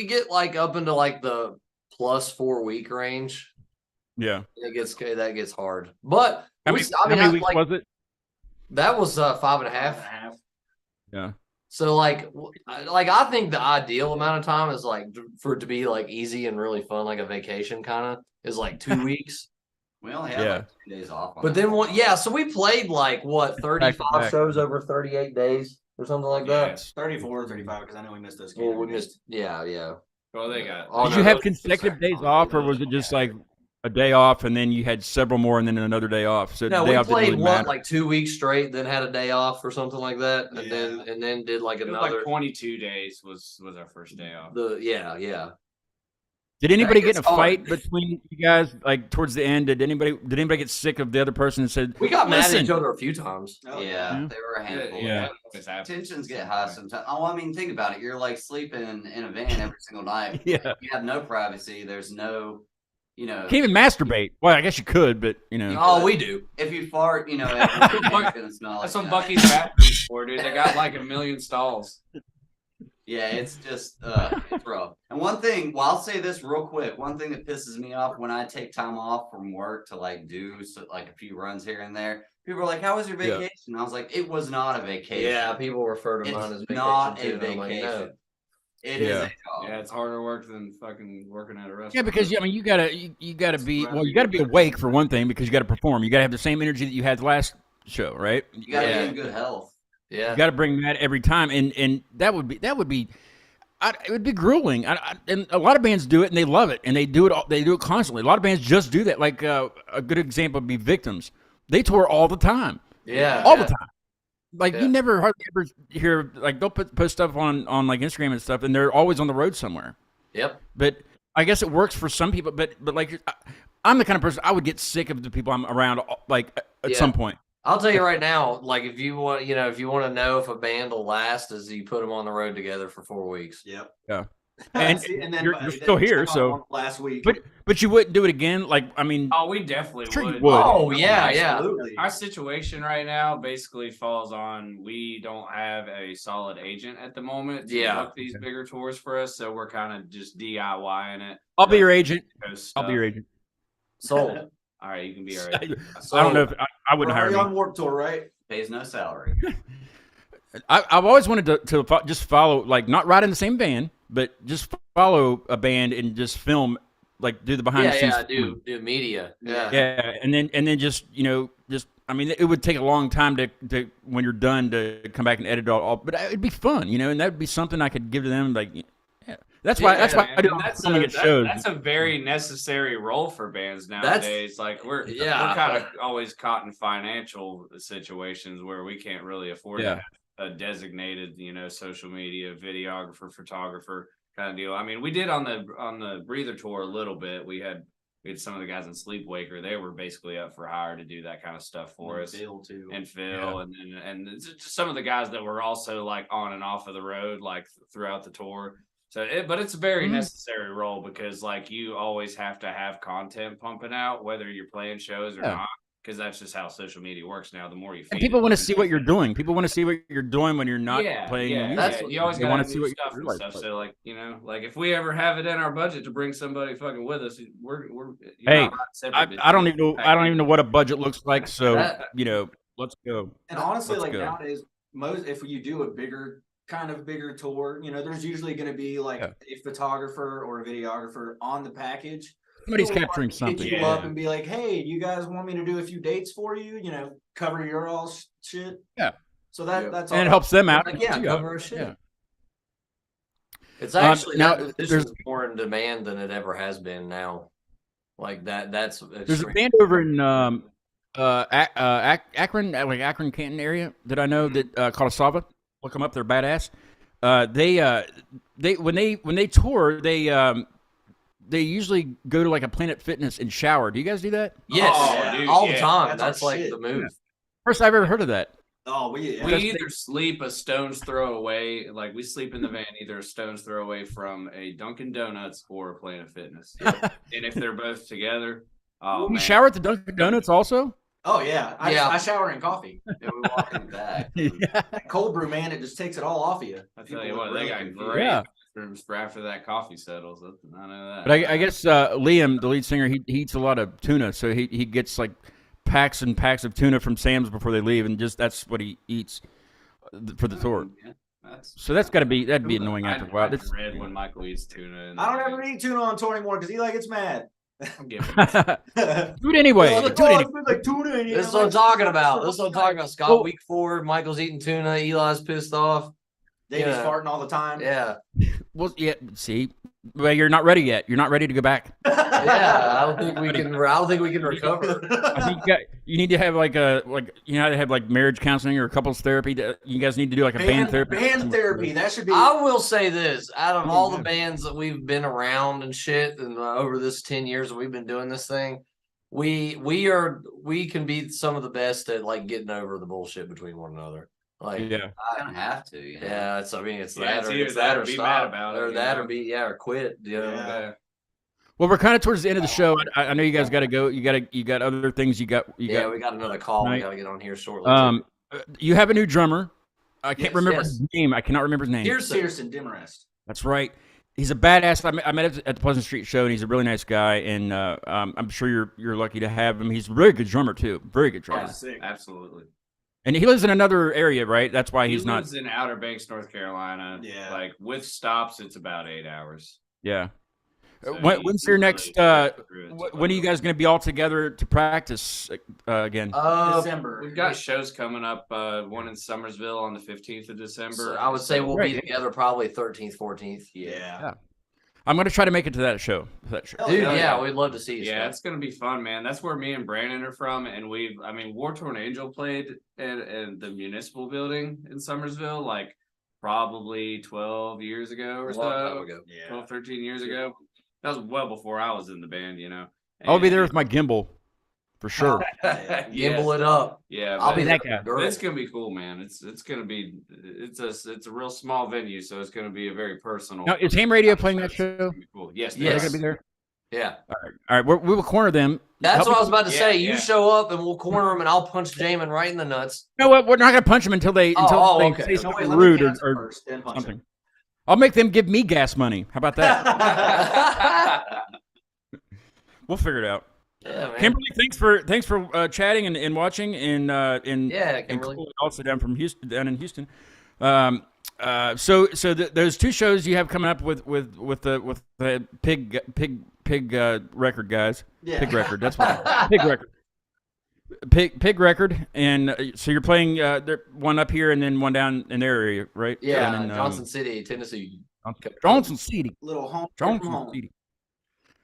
Speaker 3: get like up into like the +4 week range,
Speaker 2: Yeah.
Speaker 3: That gets hard. But
Speaker 2: How
Speaker 3: we,
Speaker 2: many,
Speaker 3: I mean,
Speaker 2: how many
Speaker 3: I,
Speaker 2: weeks
Speaker 3: like,
Speaker 2: was it?
Speaker 3: that was 5.5.
Speaker 2: Yeah.
Speaker 3: So like I think the ideal amount of time is like for it to be like easy and really fun, like a vacation kind of, is like 2 weeks.
Speaker 5: We only had
Speaker 2: Yeah.
Speaker 5: like 2 days off. On
Speaker 3: But
Speaker 5: that
Speaker 3: then
Speaker 5: one.
Speaker 3: so we played like what,
Speaker 2: Back
Speaker 3: 35
Speaker 2: to back.
Speaker 3: shows over 38 days or something like that.
Speaker 7: 34 or 35 because I know we missed those.
Speaker 3: Well, we
Speaker 7: Canada days.
Speaker 3: missed, yeah.
Speaker 4: Well, they got.
Speaker 3: Oh,
Speaker 2: Did
Speaker 3: no,
Speaker 2: you have
Speaker 3: those-
Speaker 2: consecutive days off, or was it just like a day off and then you had several more and then another day off? So
Speaker 3: No,
Speaker 2: the day
Speaker 3: we
Speaker 2: off didn't
Speaker 3: played
Speaker 2: really
Speaker 3: what,
Speaker 2: matter.
Speaker 3: like 2 weeks straight, then had a day off or something like that, and
Speaker 7: Yeah.
Speaker 3: then did like
Speaker 4: It was
Speaker 3: another
Speaker 4: like 22 days was our first day off.
Speaker 3: yeah.
Speaker 2: Did anybody get in a
Speaker 3: gets hard.
Speaker 2: fight between you guys, like towards the end? Did anybody get sick of the other person and said,
Speaker 3: We got mad at
Speaker 2: Listen.
Speaker 3: each other a few times.
Speaker 5: Yeah,
Speaker 2: Yeah.
Speaker 5: they were a handful.
Speaker 2: Yeah.
Speaker 5: Tensions get high sometimes. Oh, I mean, think about it. You're like sleeping in a van every single night.
Speaker 2: Yeah.
Speaker 5: You have no privacy. There's no,
Speaker 2: Can't even masturbate? Well, I guess you could, but
Speaker 3: Oh, we do.
Speaker 5: if you fart, it's gonna smell
Speaker 4: That's
Speaker 5: like
Speaker 4: what
Speaker 5: that.
Speaker 4: Bucky's bathrooms for, dude. They got like 1 million stalls.
Speaker 5: Yeah, it's just it's rough. And one thing, well, I'll say this real quick. One thing that pisses me off when I take time off from work to like do like a few runs here and there, people are like, "How was your
Speaker 2: Yeah.
Speaker 5: vacation?" I was like, "It was not a vacation.
Speaker 3: Yeah, people refer to mine as
Speaker 5: It's
Speaker 3: vacation
Speaker 5: not
Speaker 3: too,
Speaker 5: a
Speaker 3: and I'm like,
Speaker 5: vacation.
Speaker 3: no.
Speaker 5: It is
Speaker 2: Yeah.
Speaker 5: a job."
Speaker 4: Yeah, it's harder work than fucking working at a restaurant.
Speaker 2: yeah, because you gotta be awake for one thing because you gotta perform. You gotta have the same energy that you had the last show, right?
Speaker 5: You gotta
Speaker 3: Yeah.
Speaker 5: be in good health.
Speaker 3: Yeah.
Speaker 2: You got to bring that every time, and that would be. It would be grueling, and a lot of bands do it, and they love it, and they do it. They do it constantly. A lot of bands just do that. Like a good example would be Victims. They tour all the time,
Speaker 3: Yeah.
Speaker 2: all the time. Like
Speaker 3: Yeah.
Speaker 2: you never hardly ever hear like they'll post stuff on like Instagram and stuff, and they're always on the road somewhere.
Speaker 3: Yep.
Speaker 2: But I guess it works for some people. But like I'm the kind of person I would get sick of the people I'm around like at
Speaker 3: Yeah.
Speaker 2: some point.
Speaker 3: I'll tell you right now, like if you want to know if a band will last, is you put them on the road together for 4 weeks.
Speaker 7: Yep.
Speaker 2: Yeah. And
Speaker 7: then
Speaker 2: you're still here, so
Speaker 7: last week.
Speaker 2: but you wouldn't do it again. Like I mean,
Speaker 4: Oh, we definitely
Speaker 2: Sure you
Speaker 4: would.
Speaker 2: would.
Speaker 3: Oh yeah.
Speaker 7: Absolutely.
Speaker 4: Our situation right now basically falls on we don't have a solid agent at the moment to
Speaker 3: Yeah.
Speaker 4: book these bigger tours for us, so we're kind of just DIYing it.
Speaker 2: I'll be your agent.
Speaker 4: Post
Speaker 2: I'll be your
Speaker 4: stuff.
Speaker 2: agent.
Speaker 3: Sold.
Speaker 4: All right, you can be our
Speaker 2: I
Speaker 4: agent.
Speaker 2: don't know if I wouldn't
Speaker 7: We're
Speaker 2: hire
Speaker 7: already
Speaker 2: me.
Speaker 7: on Warped Tour, right?
Speaker 5: Pays no salary.
Speaker 2: I've always wanted to just follow, like not ride in the same van, but just follow a band and just film, like do the behind the scenes.
Speaker 3: Do media. Yeah.
Speaker 2: Yeah, and then just I mean, it would take a long time to when you're done to come back and edit it all, but it'd be fun, and that would be something I could give to them. Like, yeah. That's why
Speaker 4: man,
Speaker 2: I do
Speaker 4: and
Speaker 2: filming at shows.
Speaker 4: That's a very necessary role for bands nowadays. Like we're kind of always caught in financial situations where we can't really afford to have a designated, social media videographer, photographer kind of deal. I mean, we did on the Breather tour a little bit. We had some of the guys in Sleepwaker. They were basically up for hire to do that kind of stuff for us.
Speaker 7: Phil too.
Speaker 4: And Phil, and it's just some of the guys that were also like on and off of the road, like throughout the tour. So, but it's a very necessary role because like you always have to have content pumping out, whether you're playing shows or not, because that's just how social media works now. The more you feed
Speaker 2: And people
Speaker 4: it,
Speaker 2: want to see what you're doing. People want to see what you're doing when you're not playing.
Speaker 4: Yeah,
Speaker 2: music.
Speaker 4: that's what you always
Speaker 2: They
Speaker 4: got
Speaker 2: wanna
Speaker 4: to
Speaker 2: see
Speaker 4: see
Speaker 2: what
Speaker 4: stuff
Speaker 2: you're
Speaker 4: and
Speaker 2: like.
Speaker 4: stuff. So like like if we ever have it in our budget to bring somebody fucking with us, we're
Speaker 2: Hey,
Speaker 4: not separate,
Speaker 2: I don't even know what a budget looks like. So
Speaker 3: That-
Speaker 2: let's go.
Speaker 7: And honestly,
Speaker 2: Let's
Speaker 7: like
Speaker 2: go.
Speaker 7: nowadays, if you do a bigger tour, there's usually going to be like a photographer or a videographer on the package.
Speaker 2: Somebody's
Speaker 7: People
Speaker 2: capturing
Speaker 7: want to
Speaker 2: something.
Speaker 7: hit you up and be like, "Hey, you guys want me to do a few dates for you? Cover your all shit."
Speaker 2: Yeah.
Speaker 7: So that's all.
Speaker 2: And it helps them out.
Speaker 3: Like, yeah,
Speaker 2: too.
Speaker 3: cover our shit.
Speaker 2: Yeah.
Speaker 3: It's actually
Speaker 2: now,
Speaker 3: that position
Speaker 2: there's-
Speaker 3: is more in demand than it ever has been now. Like that's
Speaker 2: There's a band over in Akron, like Akron, Canton area that I know that called Asava. Look them up; they're badass. They when they tour, they usually go to like a Planet Fitness and shower. Do you guys do that?
Speaker 3: Yes,
Speaker 4: Oh, dude,
Speaker 3: all the
Speaker 4: yeah,
Speaker 3: time.
Speaker 7: that's our
Speaker 3: That's like
Speaker 7: shit.
Speaker 3: the move.
Speaker 2: First I've ever heard of that.
Speaker 7: Oh, we
Speaker 4: We either sleep a stone's throw away, like we sleep in the van, either a stone's throw away from a Dunkin' Donuts or a Planet Fitness. And if they're both together, oh
Speaker 2: You
Speaker 4: man,
Speaker 2: shower at the Dunkin' Donuts also?
Speaker 7: Oh yeah,
Speaker 3: Yeah.
Speaker 7: I shower in coffee.
Speaker 5: Yeah, we walk in the back.
Speaker 2: Yeah.
Speaker 7: That cold brew, man, it just takes it all off of you.
Speaker 4: I tell
Speaker 7: People
Speaker 4: you
Speaker 7: are
Speaker 4: what, they
Speaker 7: really
Speaker 4: got
Speaker 7: confused.
Speaker 4: great
Speaker 2: Yeah.
Speaker 4: bathrooms for after that coffee settles. I know that.
Speaker 2: But I guess Liam, the lead singer, he eats a lot of tuna, so he gets like packs and packs of tuna from Sam's before they leave, and just that's what he eats for the tour.
Speaker 5: Yeah, that's
Speaker 2: So that'd be annoying after a while.
Speaker 4: I dread when Michael eats tuna.
Speaker 7: I don't ever eat tuna on tour anymore because Eli gets mad.
Speaker 4: I'm giving
Speaker 2: Do it anyway.
Speaker 7: Like,
Speaker 2: Do it
Speaker 7: "Oh,
Speaker 2: anyway.
Speaker 7: it smells like tuna in here."
Speaker 3: This is
Speaker 7: I'm
Speaker 3: what I'm
Speaker 7: like,
Speaker 3: talking about. This is what I'm talking about. Scott,
Speaker 2: Well-
Speaker 3: week 4, Michael's eating tuna. Eli's pissed off.
Speaker 7: Davey's
Speaker 3: Yeah.
Speaker 7: farting all the time.
Speaker 3: Yeah.
Speaker 2: Well, yeah. See, well, you're not ready yet. You're not ready to go back.
Speaker 3: Yeah. I don't think we can recover.
Speaker 2: I think you need to have like you know how to have like marriage counseling or couples therapy. You guys need to do like a band therapy.
Speaker 7: Band therapy. That should be.
Speaker 3: I will say this: out of all the bands that we've been around and shit, and over this 10 years that we've been doing this thing, we can be some of the best at like getting over the bullshit between one another. Like,
Speaker 2: Yeah.
Speaker 5: I don't have to. You know?
Speaker 3: yeah, it's I mean, it's
Speaker 4: Yeah,
Speaker 3: that
Speaker 4: it's
Speaker 3: or
Speaker 4: either
Speaker 3: it's
Speaker 4: that
Speaker 3: that
Speaker 4: or
Speaker 3: or
Speaker 4: be
Speaker 3: stop,
Speaker 4: mad about it,
Speaker 3: or
Speaker 4: you
Speaker 3: that
Speaker 4: know?
Speaker 3: or be or quit. You know?
Speaker 7: Yeah.
Speaker 2: Well, we're kind of towards the end of the show. I know you guys got to go. You got other things. You got.
Speaker 3: We got another call.
Speaker 2: Right.
Speaker 3: We got to get on here shortly.
Speaker 2: You have a new drummer. I can't
Speaker 7: Yes,
Speaker 2: remember
Speaker 3: yes.
Speaker 2: his name. I cannot remember his name.
Speaker 7: Pearson Demarest.
Speaker 2: That's right. He's a badass. I met him at the Pleasant Street show, and he's a really nice guy. And I'm sure you're lucky to have him. He's a really good drummer too. Very good drummer.
Speaker 7: Yeah, sick.
Speaker 4: Absolutely.
Speaker 2: And he lives in another area, right? That's why he's
Speaker 4: he
Speaker 2: not.
Speaker 4: lives in Outer Banks, North Carolina.
Speaker 7: Yeah.
Speaker 4: Like with stops, it's about 8 hours.
Speaker 2: Yeah.
Speaker 4: So
Speaker 2: When's your next? When are you guys going to be all together to practice again?
Speaker 7: December.
Speaker 4: We've got shows coming up. One in Summersville on the 15th of December.
Speaker 3: So I would say we'll
Speaker 2: Right.
Speaker 3: be together probably 13th, 14th.
Speaker 7: Yeah.
Speaker 2: I'm going to try to make it to that show.
Speaker 3: Dude, yeah, we'd love to see you.
Speaker 4: Yeah,
Speaker 3: Scott.
Speaker 4: it's gonna be fun, man. That's where me and Brandon are from, and War Torn Angel played at the municipal building in Summersville, like probably 12 years ago or
Speaker 3: A long time
Speaker 4: so.
Speaker 3: ago.
Speaker 4: 12, 13 years ago. That was well before I was in the band, you know.
Speaker 2: I'll be
Speaker 4: And-
Speaker 2: there with my gimbal, for sure.
Speaker 3: Gimbal it up.
Speaker 4: Yeah,
Speaker 3: I'll
Speaker 4: but
Speaker 3: be
Speaker 2: that
Speaker 3: there.
Speaker 2: guy.
Speaker 3: Girl.
Speaker 4: It's gonna be cool, man. It's gonna be it's a real small venue, so it's gonna be a very personal.
Speaker 2: Now, is Ham Radio playing that show?
Speaker 4: It's gonna be cool. Yes,
Speaker 2: Are they
Speaker 3: Yes.
Speaker 2: going to be there?
Speaker 3: Yeah.
Speaker 2: All right. We will corner them.
Speaker 3: That's
Speaker 2: Help
Speaker 3: what I
Speaker 2: us-
Speaker 3: was about to
Speaker 4: Yeah,
Speaker 3: say. You
Speaker 4: yeah.
Speaker 3: show up and we'll corner him and I'll punch Jamin right in the nuts.
Speaker 2: You know what? We're not going to punch them until they
Speaker 3: okay.
Speaker 2: say
Speaker 7: No,
Speaker 2: something
Speaker 7: wait, let me
Speaker 2: rude
Speaker 7: cancel
Speaker 2: or
Speaker 7: first, then punch him.
Speaker 2: something. I'll make them give me gas money. How about that? We'll figure it out.
Speaker 3: Yeah, man.
Speaker 2: Kimberly, thanks for chatting and watching and
Speaker 3: Yeah,
Speaker 2: and
Speaker 3: Kimberly.
Speaker 2: Chloe also down in Houston. So those two shows you have coming up with the pig record guys.
Speaker 7: Yeah.
Speaker 2: Pig record. That's what pig record. Pig record, and so you're playing one up here and then one down in their area, right?
Speaker 3: Yeah,
Speaker 2: and then,
Speaker 3: Johnson City, Tennessee.
Speaker 2: Johnson City,
Speaker 7: Little home.
Speaker 2: Johnson
Speaker 7: home.
Speaker 2: City.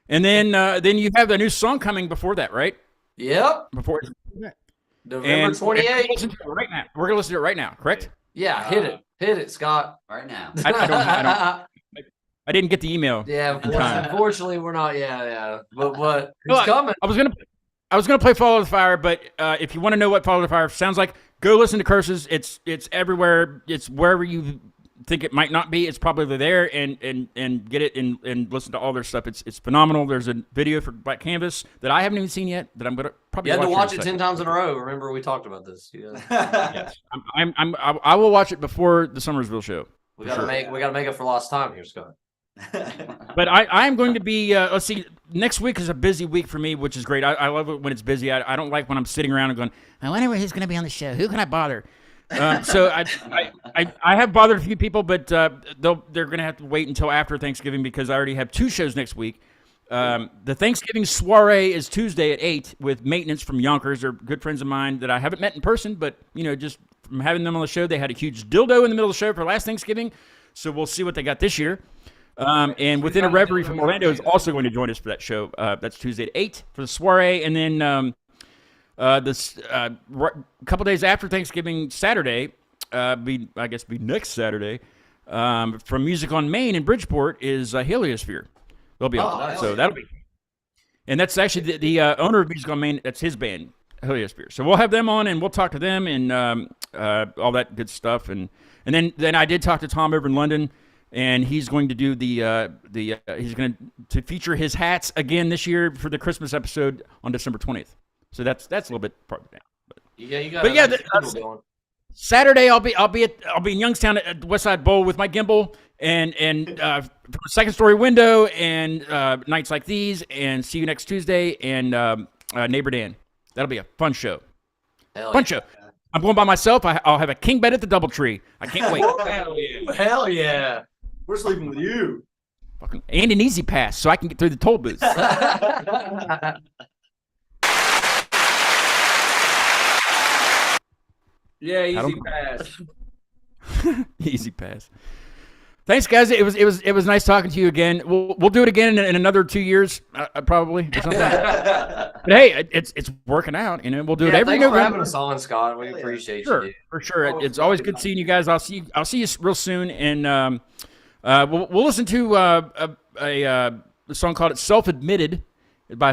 Speaker 2: And then you have the new song coming before that, right?
Speaker 3: Yep.
Speaker 2: Before
Speaker 3: November
Speaker 2: and
Speaker 3: 28th.
Speaker 2: listen to it right now. We're gonna listen to it right now, correct?
Speaker 3: Yeah, hit it, Scott.
Speaker 5: Right now.
Speaker 2: I didn't get the email.
Speaker 3: Yeah,
Speaker 2: in time.
Speaker 3: unfortunately, we're not. Yeah, but
Speaker 2: No,
Speaker 3: it's coming.
Speaker 2: I was gonna play Follow the Fire, but if you want to know what Follow the Fire sounds like, go listen to Curses. It's everywhere. It's wherever you think it might not be. It's probably there, and get it and listen to all their stuff. It's phenomenal. There's a video for Black Canvas that I haven't even seen yet that I'm gonna probably
Speaker 3: You had to watch
Speaker 2: here
Speaker 3: it
Speaker 2: in a
Speaker 3: 10 times in a row. Remember, we talked about this. Yeah.
Speaker 2: second. I will watch it before the Summersville show.
Speaker 3: We gotta make up for lost time here, Scott.
Speaker 2: But I am going to be, let's see, next week is a busy week for me, which is great. I love it when it's busy. I don't like when I'm sitting around and going, I wonder who's going to be on the show. Who can I bother? So I have bothered a few people, but they're going to have to wait until after Thanksgiving because I already have 2 shows next week. The Thanksgiving soiree is Tuesday at 8 with Maintenance from Yonkers. They're good friends of mine that I haven't met in person, but, just from having them on the show, they had a huge dildo in the middle of the show for last Thanksgiving. So we'll see what they got this year. And Within a Reverie from Orlando is also going to join us for that show. That's Tuesday at 8 for the soiree. And then this couple days after Thanksgiving, Saturday, be next Saturday, from Music on Main in Bridgeport is Heliosphere. They'll be on.
Speaker 3: nice.
Speaker 2: So that'll be. And that's actually the owner of Music on Main. That's his band, Heliosphere. So we'll have them on and we'll talk to them and all that good stuff. And then I did talk to Tom over in London. And he's going to do he's going to feature his hats again this year for the Christmas episode on December 20th. So that's a little bit part of that.
Speaker 3: Yeah, you got.
Speaker 2: But yeah,
Speaker 3: going.
Speaker 2: Saturday I'll be in Youngstown at the West Side Bowl with my gimbal and second story window and nights like these, and see you next Tuesday and Neighbor Dan. That'll be a fun show.
Speaker 3: Hell
Speaker 2: Show. I'm going by myself. I'll have a king bed at the DoubleTree. I can't wait.
Speaker 3: Hell yeah.
Speaker 7: We're sleeping with you.
Speaker 2: Fucking, and an easy pass so I can get through the toll booths.
Speaker 4: Yeah, easy pass.
Speaker 2: Easy pass. Thanks, guys. It was nice talking to you again. We'll do it again in another 2 years, probably. Or something. But hey, it's working out. You know, we'll do it every
Speaker 3: thanks for
Speaker 2: November.
Speaker 3: having us on, Scott. We appreciate
Speaker 2: Sure,
Speaker 3: you. Dude.
Speaker 2: for sure. It's always good seeing you guys. I'll see you real soon, and we'll listen to a song called "Self Admitted"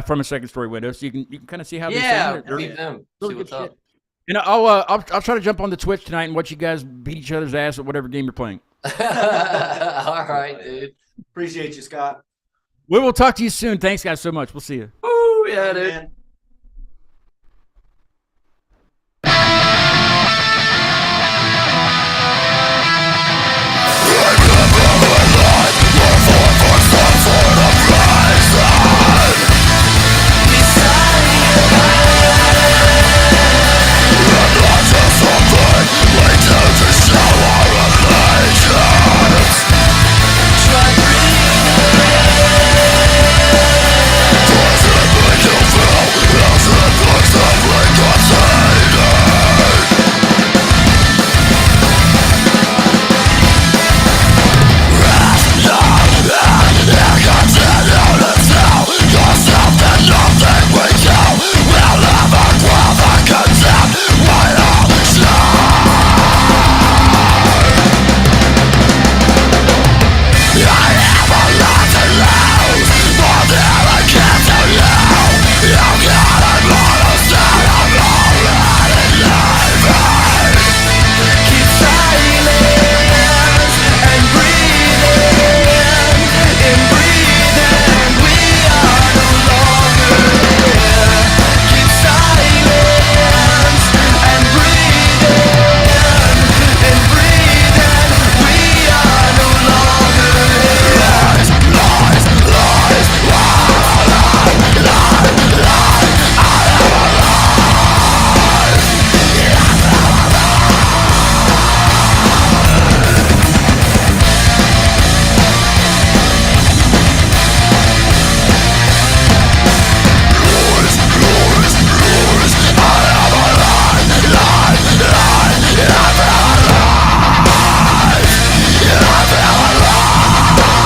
Speaker 2: from a Second Story Window, so you can kind of see how they sound.
Speaker 3: Meet them.
Speaker 2: Really
Speaker 3: See what's
Speaker 2: good
Speaker 3: up.
Speaker 2: shit. And I'll try to jump on the Twitch tonight and watch you guys beat each other's ass at whatever game you're playing.
Speaker 3: All right, dude.
Speaker 7: Appreciate you, Scott.
Speaker 2: We will talk to you soon. Thanks, guys, so much. We'll see you.
Speaker 3: Woo, yeah, dude.
Speaker 7: Man.